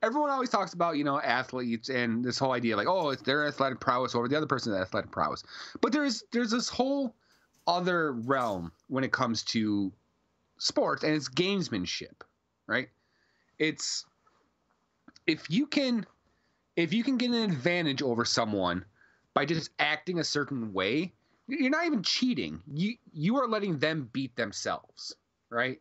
Speaker 2: Everyone always talks about, athletes and this whole idea it's their athletic prowess over the other person's athletic prowess. But there's this whole other realm when it comes to sports, and it's gamesmanship, right? It's if you can get an advantage over someone by just acting a certain way, you're not even cheating. You are letting them beat themselves, right?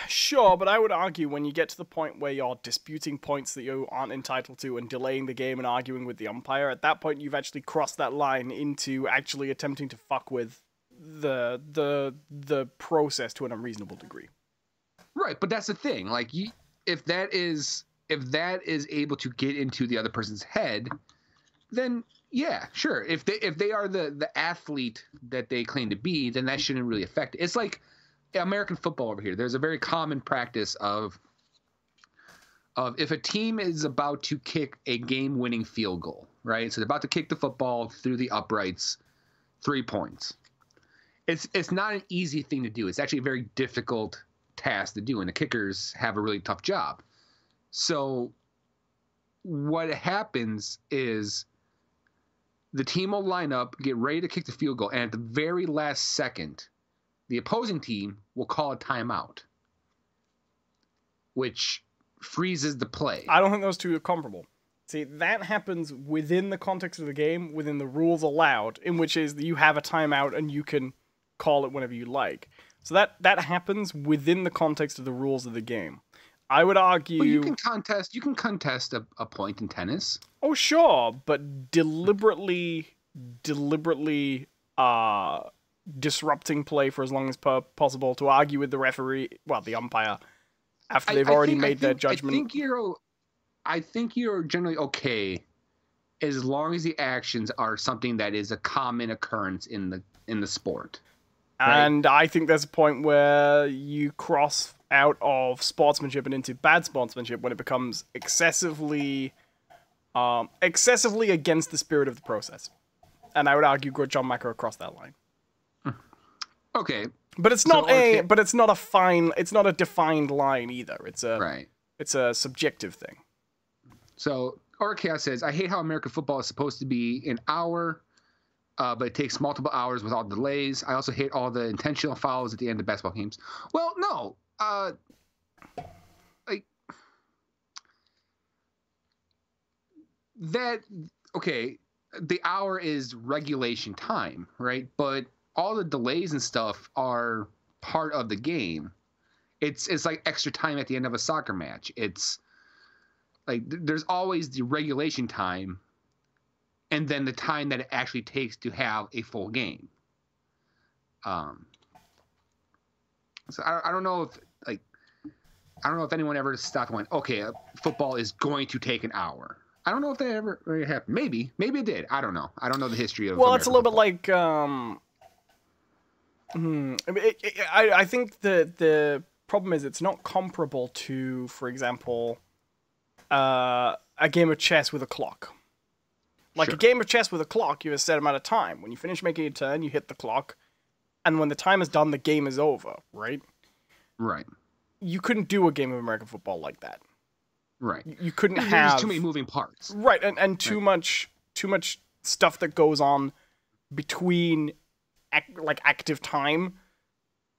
Speaker 1: Sure, but I would argue when you get to the point where you're disputing points that you aren't entitled to and delaying the game and arguing with the umpire, at that point you've actually crossed that line into actually attempting to fuck with the process to an unreasonable degree.
Speaker 2: Right, but that's the thing. Like, if that is able to get into the other person's head, then yeah, sure. If they are the athlete that they claim to be, then that shouldn't really affect it. It's like American football over here. There's a very common practice of if a team is about to kick a game-winning field goal, right? So they're about to kick the football through the uprights, 3 points. It's not an easy thing to do. It's actually a very difficult task to do, and the kickers have a really tough job. So what happens is the team will line up, get ready to kick the field goal, and at the very last second, the opposing team will call a timeout, which freezes the play.
Speaker 1: I don't think those two are comparable. See, that happens within the context of the game, within the rules allowed, in which is that you have a timeout and you can call it whenever you like. So that happens within the context of the rules of the game. I would argue...
Speaker 2: Well, you can contest a point in tennis.
Speaker 1: Oh, sure, but deliberately disrupting play for as long as possible to argue with the referee, well, the umpire, after they've already made their judgment.
Speaker 2: I think you're generally okay as long as the actions are something that is a common occurrence in the sport. Right?
Speaker 1: And I think there's a point where you cross out of sportsmanship and into bad sportsmanship when it becomes excessively against the spirit of the process. And I would argue John McEnroe crossed that line.
Speaker 2: Okay.
Speaker 1: But it's not it's not a defined line either. It's a subjective thing.
Speaker 2: So Orchaos says, I hate how American football is supposed to be an hour, but it takes multiple hours with all the delays. I also hate all the intentional fouls at the end of basketball games. Well, no. The hour is regulation time, right? But all the delays and stuff are part of the game. It's like extra time at the end of a soccer match. It's like there's always the regulation time and then the time that it actually takes to have a full game. So I don't know if anyone ever stopped and went, okay, football is going to take an hour. I don't know if that ever really happened. Maybe it did. I don't know. I don't know the history of.
Speaker 1: Well,
Speaker 2: American
Speaker 1: it's a little
Speaker 2: football.
Speaker 1: bit like. I think the problem is it's not comparable to, for example, a game of chess with a clock. Like a game of chess with a clock, you have a set amount of time. When you finish making a turn, you hit the clock, and when the time is done, the game is over. Right.
Speaker 2: Right.
Speaker 1: You couldn't do a game of American football like that.
Speaker 2: Right.
Speaker 1: You couldn't
Speaker 2: There's
Speaker 1: have
Speaker 2: too many moving parts.
Speaker 1: Right, and too much stuff that goes on between active time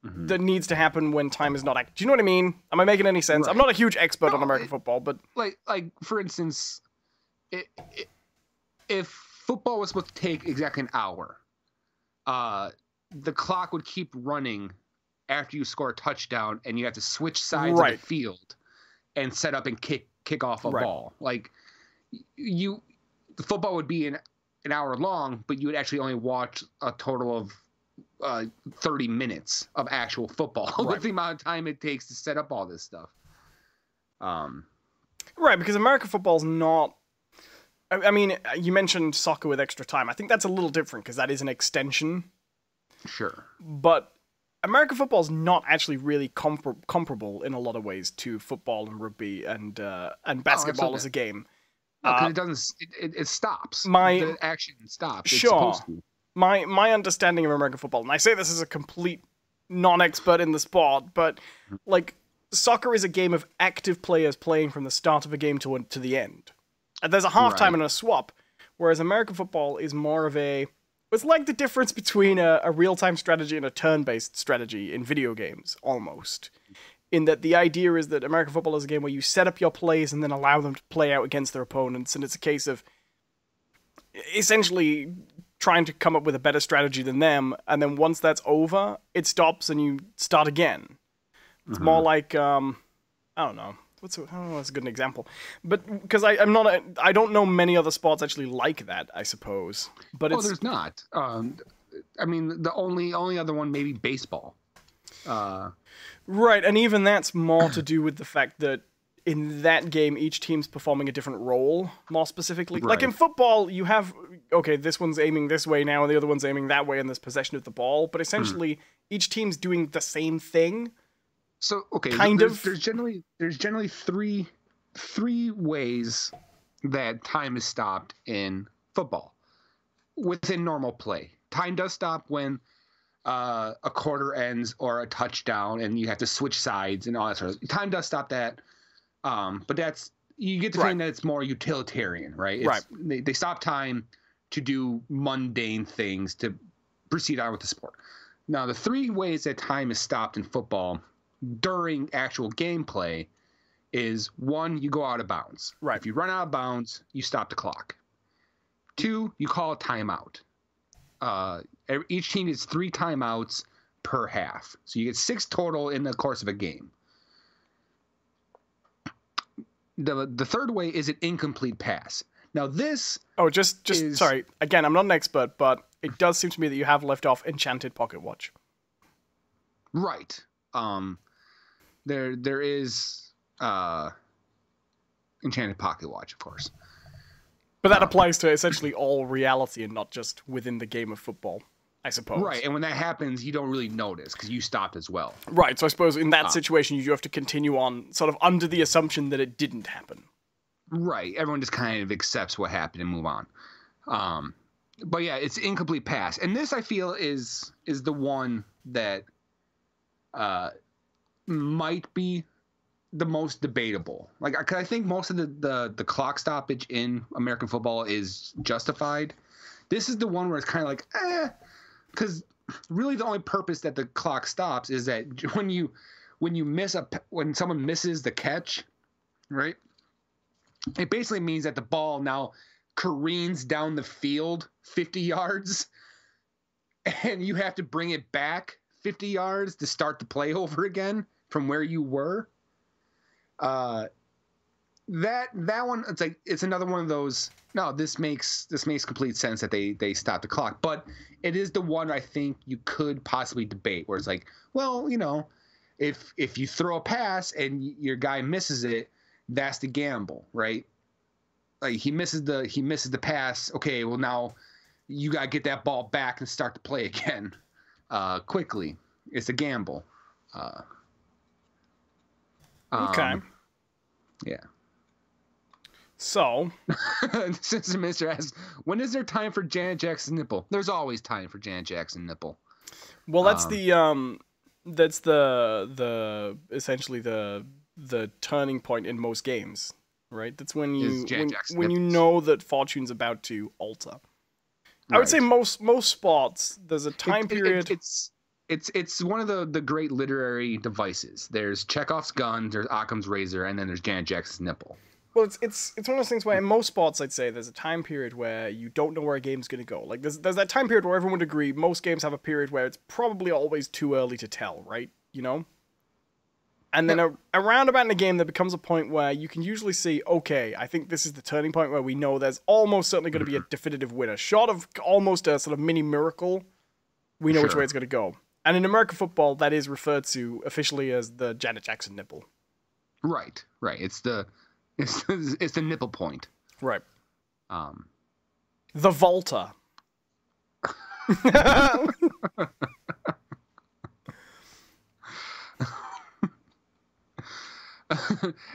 Speaker 1: that needs to happen when time is not active. Do you know what I mean? Am I making any sense? Right. I'm not a huge expert on American football, but
Speaker 2: like for instance, if football was supposed to take exactly an hour, the clock would keep running after you score a touchdown, and you have to switch sides of the field and set up and kick off a ball. Like the football would be an hour long, but you would actually only watch a total of 30 minutes of actual football with the amount of time it takes to set up all this stuff.
Speaker 1: Right, because American football's not. I mean, you mentioned soccer with extra time. I think that's a little different because that is an extension.
Speaker 2: Sure.
Speaker 1: But American football is not actually really comparable in a lot of ways to football and rugby and basketball as a game.
Speaker 2: No, because it doesn't. It stops. The action stops.
Speaker 1: Sure.
Speaker 2: It's supposed to.
Speaker 1: My understanding of American football, and I say this as a complete non-expert in the sport, but like soccer is a game of active players playing from the start of a game to the end. And there's a halftime and a swap, whereas American football is more of a. It's like the difference between a real-time strategy and a turn-based strategy in video games, almost. in that the idea is that American football is a game where you set up your plays and then allow them to play out against their opponents, and it's a case of essentially trying to come up with a better strategy than them, and then once that's over, it stops and you start again. It's more like, I don't know. I don't know, that's a good example. But, because I don't know many other sports actually like that, I suppose. But
Speaker 2: there's not. I mean, the only other one, maybe baseball.
Speaker 1: Right, and even that's more to do with the fact that in that game, each team's performing a different role, more specifically. Right. Like in football, you have, okay, this one's aiming this way now, and the other one's aiming that way, and there's possession of the ball. But essentially, each team's doing the same thing.
Speaker 2: So, okay, there's generally three ways that time is stopped in football within normal play. Time does stop when a quarter ends or a touchdown, and you have to switch sides and all that sort of. Time does stop that. But that's, you get the feeling that it's more utilitarian, right? They stop time to do mundane things to proceed on with the sport. Now, the three ways that time is stopped in football during actual gameplay is, one, you go out of bounds.
Speaker 1: Right.
Speaker 2: If you run out of bounds, you stop the clock. Two, you call a timeout. Each team gets 3 timeouts per half. So you get 6 total in the course of a game. The third way is an incomplete pass. Now this...
Speaker 1: Oh, just sorry. Again, I'm not an expert, but it does seem to me that you have left off Enchanted Pocket Watch.
Speaker 2: Right. There is Enchanted Pocket Watch, of course.
Speaker 1: But that applies to essentially all reality and not just within the game of football, I suppose.
Speaker 2: Right, and when that happens, you don't really notice because you stopped as well.
Speaker 1: Right, so I suppose in that situation, you have to continue on sort of under the assumption that it didn't happen.
Speaker 2: Right, everyone just kind of accepts what happened and move on. But yeah, it's incomplete pass. And this, I feel, is the one that might be the most debatable. Like, cause I think most of the clock stoppage in American football is justified. This is the one where it's kind of like, because really the only purpose that the clock stops is that when someone misses the catch, right? It basically means that the ball now careens down the field 50 yards, and you have to bring it back 50 yards to start the play over again from where you were. That one, it's another one of those. No, this makes complete sense that they stop the clock, but it is the one I think you could possibly debate, where it's like, well, if you throw a pass and your guy misses it, that's the gamble, right? Like he misses the pass. Okay, well now you gotta get that ball back and start the play again, quickly. It's a gamble.
Speaker 1: Okay.
Speaker 2: Yeah.
Speaker 1: So,
Speaker 2: since the minister asks, when is there time for Janet Jackson's nipple? There's always time for Janet Jackson's nipple.
Speaker 1: Well, that's that's the essentially the turning point in most games, right? That's when you know that fortune's about to alter. Right. I would say most sports, there's a time period.
Speaker 2: It's one of the great literary devices. There's Chekhov's gun, there's Occam's razor, and then there's Janet Jackson's nipple.
Speaker 1: Well, it's one of those things where in most sports, I'd say, there's a time period where you don't know where a game's going to go. Like, there's that time period where everyone would agree most games have a period where it's probably always too early to tell, right? And then around about in the game, there becomes a point where you can usually see, okay, I think this is the turning point where we know there's almost certainly going to be a definitive winner. Short of almost a sort of mini miracle, we know which way it's going to go. And in American football, that is referred to officially as the Janet Jackson nipple.
Speaker 2: Right. It's the nipple point.
Speaker 1: Right. The Volta.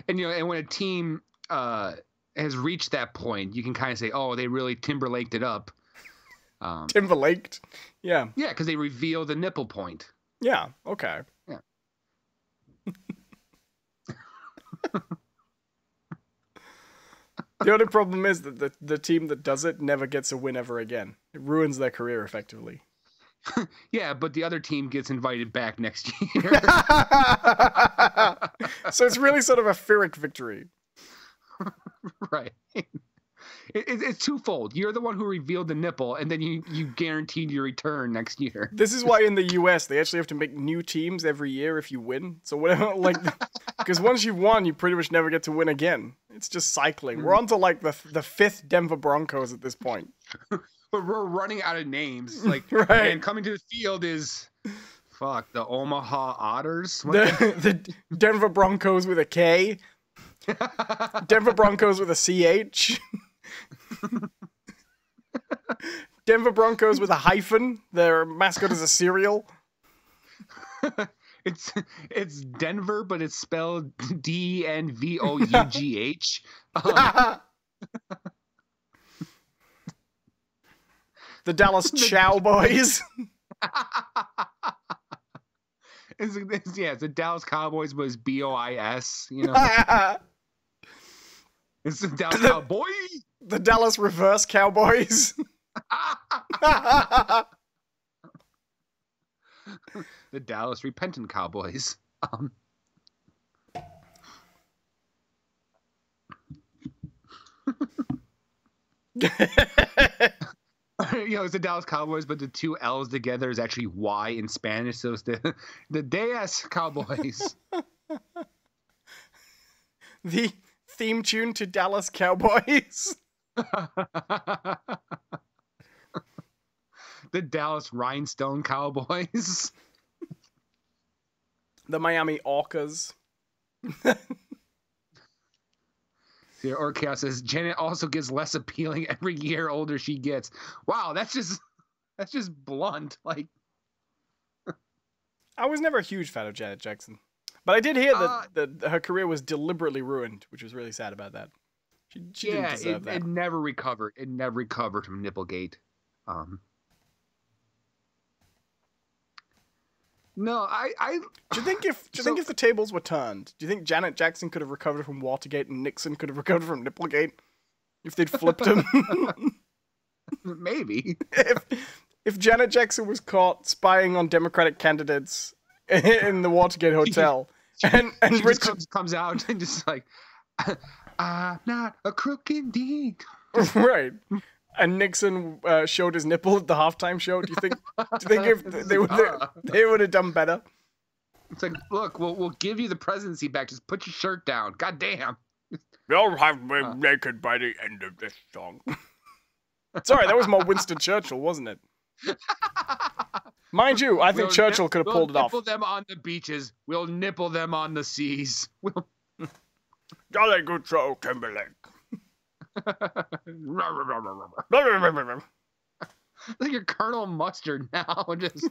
Speaker 2: And when a team has reached that point, you can kind of say, oh, they really Timberlaked it up.
Speaker 1: Timberlaked? Yeah.
Speaker 2: Yeah, because they reveal the nipple point.
Speaker 1: Yeah, okay.
Speaker 2: Yeah.
Speaker 1: The only problem is that the team that does it never gets a win ever again. It ruins their career, effectively.
Speaker 2: Yeah, but the other team gets invited back next year.
Speaker 1: So it's really sort of a Pyrrhic victory.
Speaker 2: Right. It's twofold. You're the one who revealed the nipple, and then you guaranteed your return next year.
Speaker 1: This is why in the US they actually have to make new teams every year if you win. So whatever, like, because once you've won, you pretty much never get to win again. It's just cycling. We're on to like the 5th Denver Broncos at this point.
Speaker 2: But we're running out of names. Like,
Speaker 1: right.
Speaker 2: And coming to the field is, the Omaha Otters?
Speaker 1: The Denver Broncos with a K. Denver Broncos with a CH. Denver Broncos with a hyphen. Their mascot is a cereal.
Speaker 2: It's Denver, but it's spelled Denvough.
Speaker 1: The Dallas Cowboys.
Speaker 2: It's the Dallas Cowboys, but it's BOIS, you know. It's the Dallas Cowboy.
Speaker 1: The Dallas Reverse Cowboys.
Speaker 2: The Dallas Repentant Cowboys. It's the Dallas Cowboys, but the 2 L's together is actually Y in Spanish, so it's the Dallas Cowboys.
Speaker 1: The theme tune to Dallas Cowboys.
Speaker 2: The Dallas Rhinestone Cowboys.
Speaker 1: The Miami Orcas.
Speaker 2: The Orca says Janet also gets less appealing every year older she gets. Wow, that's just blunt. Like,
Speaker 1: I was never a huge fan of Janet Jackson, but I did hear that her career was deliberately ruined, which was really sad about that. She didn't deserve that.
Speaker 2: It never recovered. It never recovered from Nipplegate. No,
Speaker 1: Do you think if the tables were turned, do you think Janet Jackson could have recovered from Watergate and Nixon could have recovered from Nipplegate if they'd flipped him?
Speaker 2: Maybe.
Speaker 1: If Janet Jackson was caught spying on Democratic candidates in the Watergate hotel, and Richard
Speaker 2: comes out and just like, I'm not a crook indeed.
Speaker 1: Right. And Nixon showed his nipple at the halftime show. Do you think if they would have done better?
Speaker 2: It's like, look, we'll give you the presidency back. Just put your shirt down. God damn.
Speaker 1: You'll have me naked by the end of this song. Sorry, that was more Winston Churchill, wasn't it? Mind you, I think Churchill could have pulled it off.
Speaker 2: We'll nipple them on the beaches. We'll nipple them on the seas.
Speaker 1: Jolly good show, Timberlake.
Speaker 2: Like you're Colonel Mustard now. Just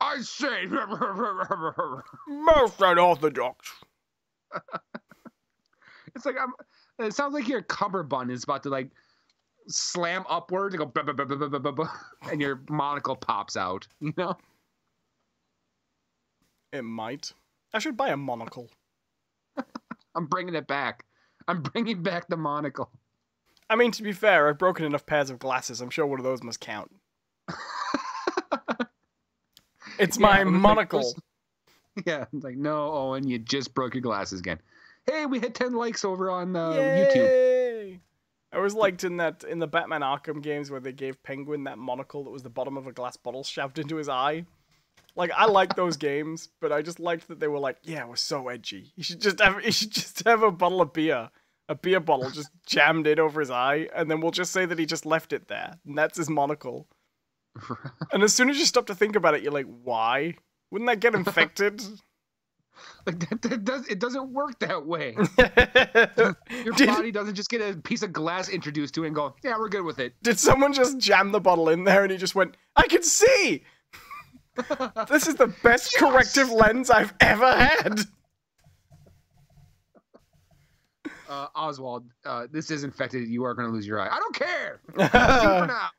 Speaker 2: I say
Speaker 1: most unorthodox.
Speaker 2: It's like it sounds like your cummerbund is about to like slam upward and go and your monocle pops out, you know?
Speaker 1: It might. I should buy a monocle.
Speaker 2: I'm bringing it back. I'm bringing back the monocle.
Speaker 1: I mean, to be fair, I've broken enough pairs of glasses. I'm sure one of those must count. It's my monocle.
Speaker 2: Yeah, it's like, no, Owen, you just broke your glasses again. Hey, we had 10 likes over on YouTube.
Speaker 1: I was liked in the Batman Arkham games where they gave Penguin that monocle that was the bottom of a glass bottle shoved into his eye. Like, I like those games, but I just liked that they were like, yeah, we're so edgy. You should just have a bottle of beer, a beer bottle just jammed in over his eye, and then we'll just say that he just left it there, and that's his monocle. And as soon as you stop to think about it, you're like, why? Wouldn't that get infected?
Speaker 2: Like it doesn't work that way. Your body doesn't just get a piece of glass introduced to it and go, yeah, we're good with it.
Speaker 1: Did someone just jam the bottle in there and he just went, I can see! This is the best corrective lens I've ever had.
Speaker 2: Oswald, this is infected. You are going to lose your eye. I don't care. For now.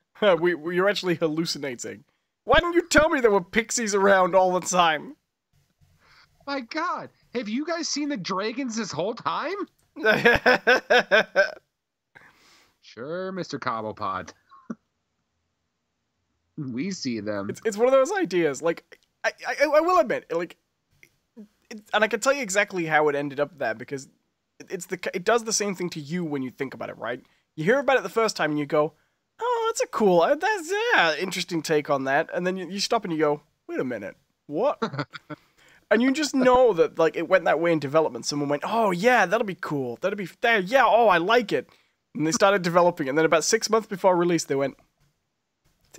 Speaker 1: You're actually hallucinating. Why didn't you tell me there were pixies around all the time?
Speaker 2: My God, have you guys seen the dragons this whole time? Sure, Mr. Cobblepot. We see them.
Speaker 1: It's one of those ideas. Like, I will admit, like, and I can tell you exactly how it ended up there because it does the same thing to you when you think about it, right? You hear about it the first time and you go, oh, that's a cool, that's interesting take on that, and then you stop and you go, wait a minute, what? And you just know that like it went that way in development. Someone went, oh yeah, that'll be cool, that'll be there, yeah, oh I like it, and they started developing it. And then about 6 months before release, they went,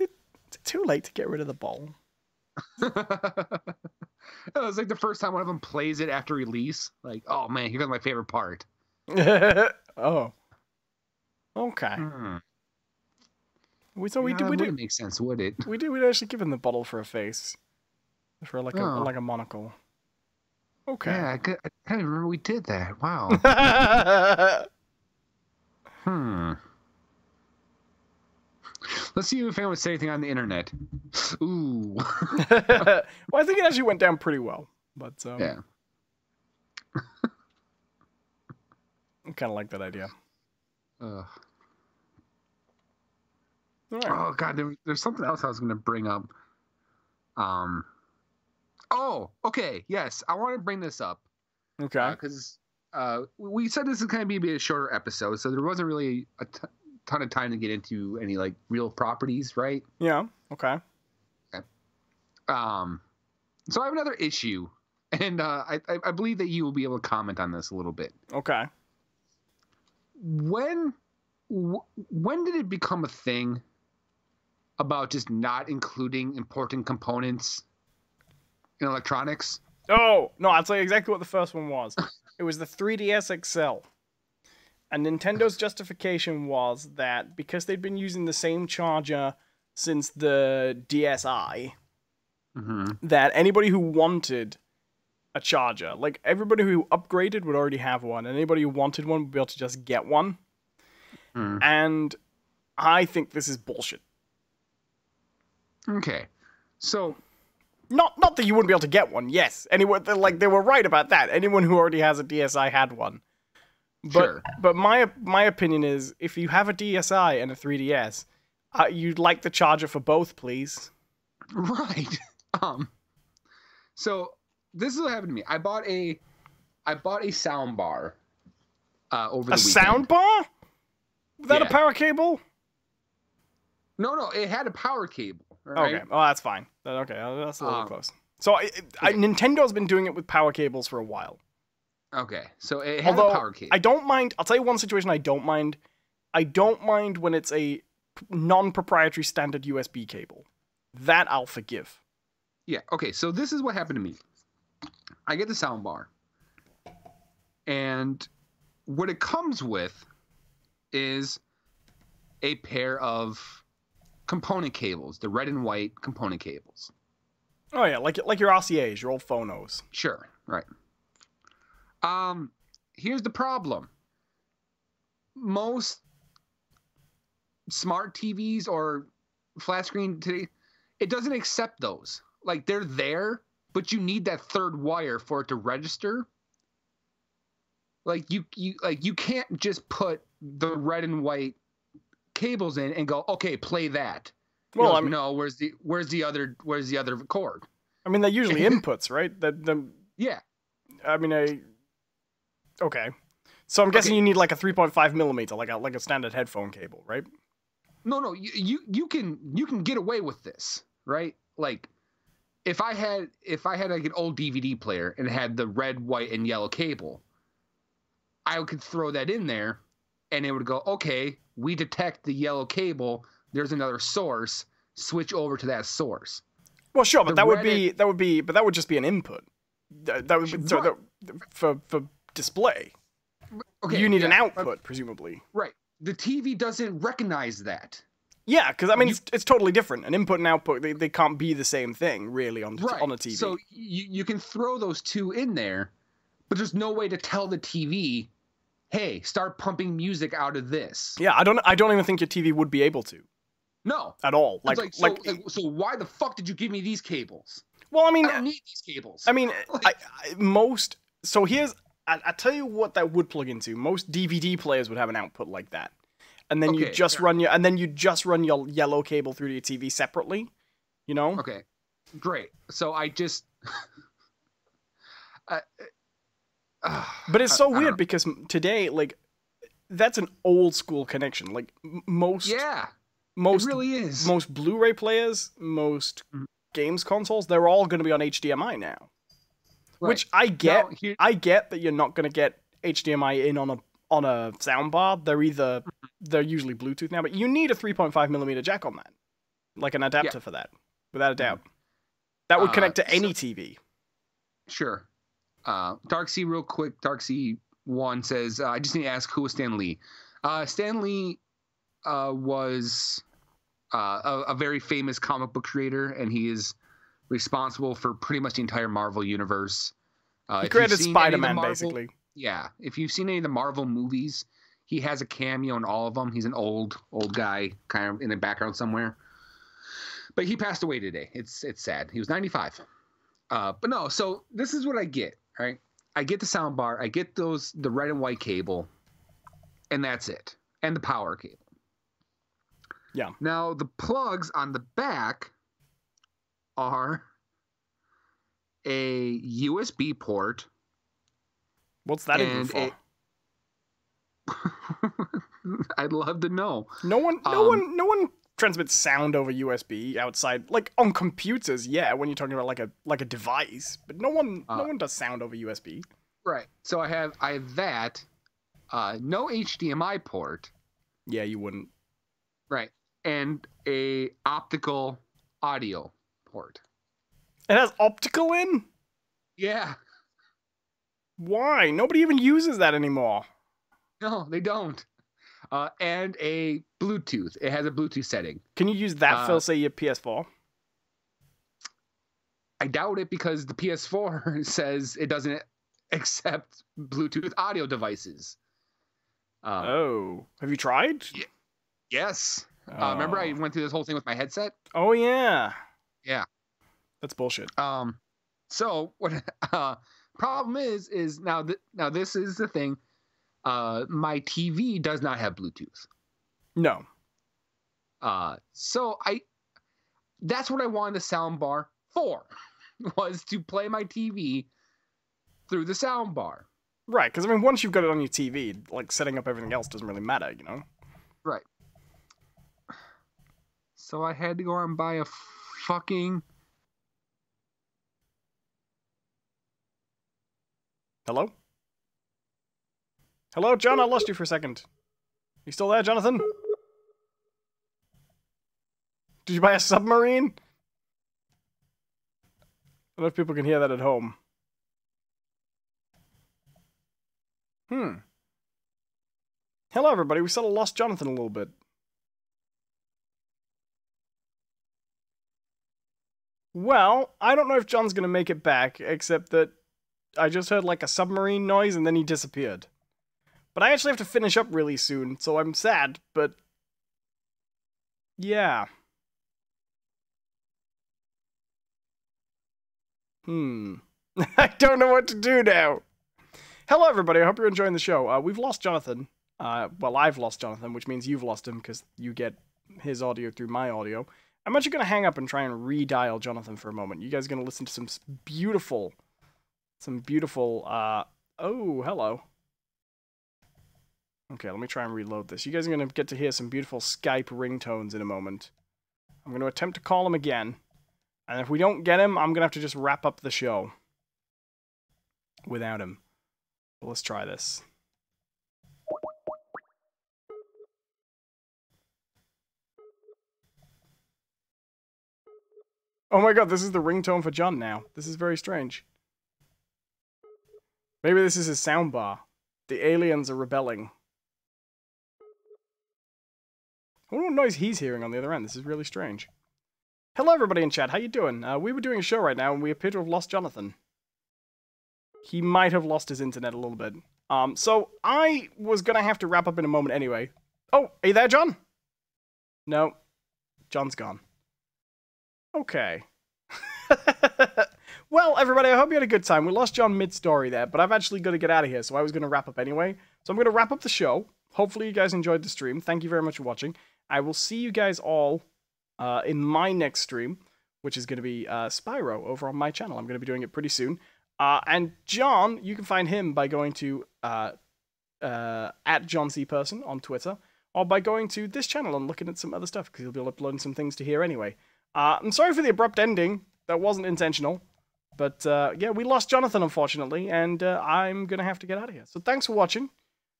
Speaker 1: is it too late to get rid of the ball?
Speaker 2: It was like the first time one of them plays it after release. Like, oh man, here comes my favorite part.
Speaker 1: Oh. Okay. We
Speaker 2: wouldn't make sense, would it?
Speaker 1: We'd actually given the bottle for a face, for like a monocle. Okay.
Speaker 2: Yeah, I can't remember we did that. Wow. Let's see if anyone would say anything on the internet. Ooh.
Speaker 1: Well, I think it actually went down pretty well, but
Speaker 2: yeah.
Speaker 1: I kind of like that idea.
Speaker 2: Right.
Speaker 1: Oh
Speaker 2: God, there's something else I was going to bring up. Oh, okay, yes, I want to bring this up.
Speaker 1: Okay.
Speaker 2: Because we said this is going to be a shorter episode, so there wasn't really a ton of time to get into any like real properties, right?
Speaker 1: Yeah. Okay.
Speaker 2: So I have another issue, and I believe that you will be able to comment on this a little bit.
Speaker 1: Okay.
Speaker 2: When did it become a thing about just not including important components in electronics?
Speaker 1: Oh, no, I'll tell you exactly what the first one was. It was the 3DS XL. And Nintendo's justification was that because they'd been using the same charger since the DSi, that anybody who wanted a charger, like everybody who upgraded would already have one, and anybody who wanted one would be able to just get one. And I think this is bullshit.
Speaker 2: Okay, so
Speaker 1: not that you wouldn't be able to get one. Yes, anyone like they were right about that. Anyone who already has a DSi had one.
Speaker 2: Sure.
Speaker 1: But my opinion is, if you have a DSi and a 3DS, you'd like the charger for both, please.
Speaker 2: Right. So this is what happened to me. I bought a sound bar over the weekend.
Speaker 1: A sound bar? Without a power cable?
Speaker 2: No, it had a power cable. Right?
Speaker 1: Okay, well that's fine. Okay, that's a little close. So Nintendo's been doing it with power cables for a while.
Speaker 2: Okay, so it had a power cable.
Speaker 1: I don't mind. I'll tell you one situation I don't mind. I don't mind when it's a non-proprietary standard USB cable. That I'll forgive.
Speaker 2: Yeah, okay, so this is what happened to me. I get the sound bar. And what it comes with is a pair of component cables, the red and white component cables.
Speaker 1: Oh yeah, like your RCAs, your old phonos.
Speaker 2: Sure, right. Here's the problem. Most smart TVs or flat screen today, it doesn't accept those. Like they're there, but you need that third wire for it to register. Like you can't just put the red and white cables in and go, okay, play that.
Speaker 1: Well,
Speaker 2: I mean, no, where's the other cord?
Speaker 1: I mean, they're usually inputs, right?
Speaker 2: Yeah.
Speaker 1: I mean, okay. So I'm guessing you need like a 3.5 millimeter, like a standard headphone cable, right?
Speaker 2: No, you can get away with this, right? Like, if I had like an old DVD player and it had the red, white, and yellow cable, I could throw that in there, and it would go, okay, we detect the yellow cable. There's another source. Switch over to that source.
Speaker 1: Well, sure, but that would just be an input. That would be right. for display. Okay, you need an output, presumably.
Speaker 2: Right. The TV doesn't recognize that.
Speaker 1: Yeah, because I mean, it's totally different. An input and output, they can't be the same thing, really, on a TV.
Speaker 2: So you can throw those two in there, but there's no way to tell the TV, hey, start pumping music out of this.
Speaker 1: Yeah, I don't even think your TV would be able to.
Speaker 2: No.
Speaker 1: At all.
Speaker 2: So why the fuck did you give me these cables?
Speaker 1: Well, I mean,
Speaker 2: I don't need these cables.
Speaker 1: I mean, so here's, I tell you what that would plug into. Most DVD players would have an output like that. and then you
Speaker 2: Okay,
Speaker 1: just
Speaker 2: fair.
Speaker 1: run your yellow cable through to your TV separately. You know?
Speaker 2: Okay, great. So I just.
Speaker 1: But it's so
Speaker 2: I don't
Speaker 1: weird
Speaker 2: know.
Speaker 1: because today, like, that's an old school connection. Like most
Speaker 2: Yeah, it
Speaker 1: most
Speaker 2: really is.
Speaker 1: most Blu-ray players, most
Speaker 2: Mhm.
Speaker 1: games consoles, they're all going to be on HDMI now.
Speaker 2: Right.
Speaker 1: Which I get.
Speaker 2: Now, here,
Speaker 1: I get that you're not going to get HDMI in on a soundbar. They're usually Bluetooth now, but you need a 3.5mm jack on that, like an adapter for that, without a doubt. That would connect to any TV.
Speaker 2: Sure. Darksea, real quick. Darksea1 says, I just need to ask, who is Stan Lee? Stan Lee was a very famous comic book creator, and he is responsible for pretty much the entire Marvel universe.
Speaker 1: He created Spider-Man, basically.
Speaker 2: Yeah. If you've seen any of the Marvel movies, he has a cameo in all of them. He's an old guy, kind of in the background somewhere. But he passed away today. It's sad. He was 95. But no, so this is what I get, right? I get the sound bar, I get the red and white cable, and that's it. And the power cable.
Speaker 1: Yeah.
Speaker 2: Now, the plugs on the back are a USB port.
Speaker 1: What's that even for?
Speaker 2: I'd love to know.
Speaker 1: No one transmits sound over USB outside, like on computers. Yeah, when you're talking about like a device, but no one does sound over USB.
Speaker 2: Right. So I have that. No HDMI port.
Speaker 1: Yeah, you wouldn't.
Speaker 2: Right. And a optical audio port.
Speaker 1: It has optical in?
Speaker 2: Yeah.
Speaker 1: Why? Nobody even uses that anymore.
Speaker 2: No, they don't. And a Bluetooth. It has a Bluetooth setting.
Speaker 1: Can you use that for, say, your PS4?
Speaker 2: I doubt it, because the PS4 says it doesn't accept Bluetooth audio devices.
Speaker 1: Oh. Have you tried?
Speaker 2: Yes. Remember I went through this whole thing with my headset?
Speaker 1: Oh, yeah.
Speaker 2: Yeah.
Speaker 1: That's bullshit.
Speaker 2: So what problem is now this is the thing. My TV does not have Bluetooth.
Speaker 1: No.
Speaker 2: So that's what I wanted the sound bar for, was to play my TV through the sound bar.
Speaker 1: Right, because I mean, once you've got it on your TV, like setting up everything else doesn't really matter, you know?
Speaker 2: Right. So I had to go out and buy a fucking...
Speaker 1: Hello? Hello, John? I lost you for a second. You still there, Jonathan? Did you buy a submarine? I don't know if people can hear that at home. Hello, everybody. We sort of lost Jonathan a little bit. Well, I don't know if John's gonna make it back, except that I just heard like a submarine noise and then he disappeared. But I actually have to finish up really soon, so I'm sad, but... yeah. I don't know what to do now. Hello, everybody. I hope you're enjoying the show. We've lost Jonathan. Well, I've lost Jonathan, which means you've lost him because you get his audio through my audio. I'm actually going to hang up and try and redial Jonathan for a moment. You guys are going to listen to some beautiful, oh, hello. Okay, let me try and reload this. You guys are going to get to hear some beautiful Skype ringtones in a moment. I'm going to attempt to call him again. And if we don't get him, I'm going to have to just wrap up the show without him. But let's try this. Oh my god, this is the ringtone for John now. This is very strange. Maybe this is his soundbar. The aliens are rebelling. I wonder what noise he's hearing on the other end. This is really strange. Hello everybody in chat, how you doing? We were doing a show right now and we appear to have lost Jonathan. He might have lost his internet a little bit. So I was gonna have to wrap up in a moment anyway. Oh, are you there, John? No. John's gone. Okay. Well, everybody, I hope you had a good time. We lost John mid-story there, but I've actually got to get out of here, so I was going to wrap up anyway. So I'm going to wrap up the show. hopefully you guys enjoyed the stream. Thank you very much for watching. I will see you guys all in my next stream, which is going to be Spyro over on my channel. I'm going to be doing it pretty soon. And John, you can find him by going to @JohnCPerson on Twitter, or by going to this channel and looking at some other stuff, because he'll be uploading some things to here anyway. I'm sorry for the abrupt ending. That wasn't intentional. But, yeah, we lost Jonathan, unfortunately, and I'm going to have to get out of here. So thanks for watching.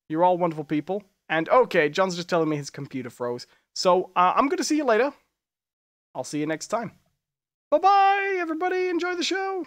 Speaker 1: You're all wonderful people. And, okay, John's just telling me his computer froze. So, I'm going to see you later. I'll see you next time. Bye-bye, everybody. Enjoy the show.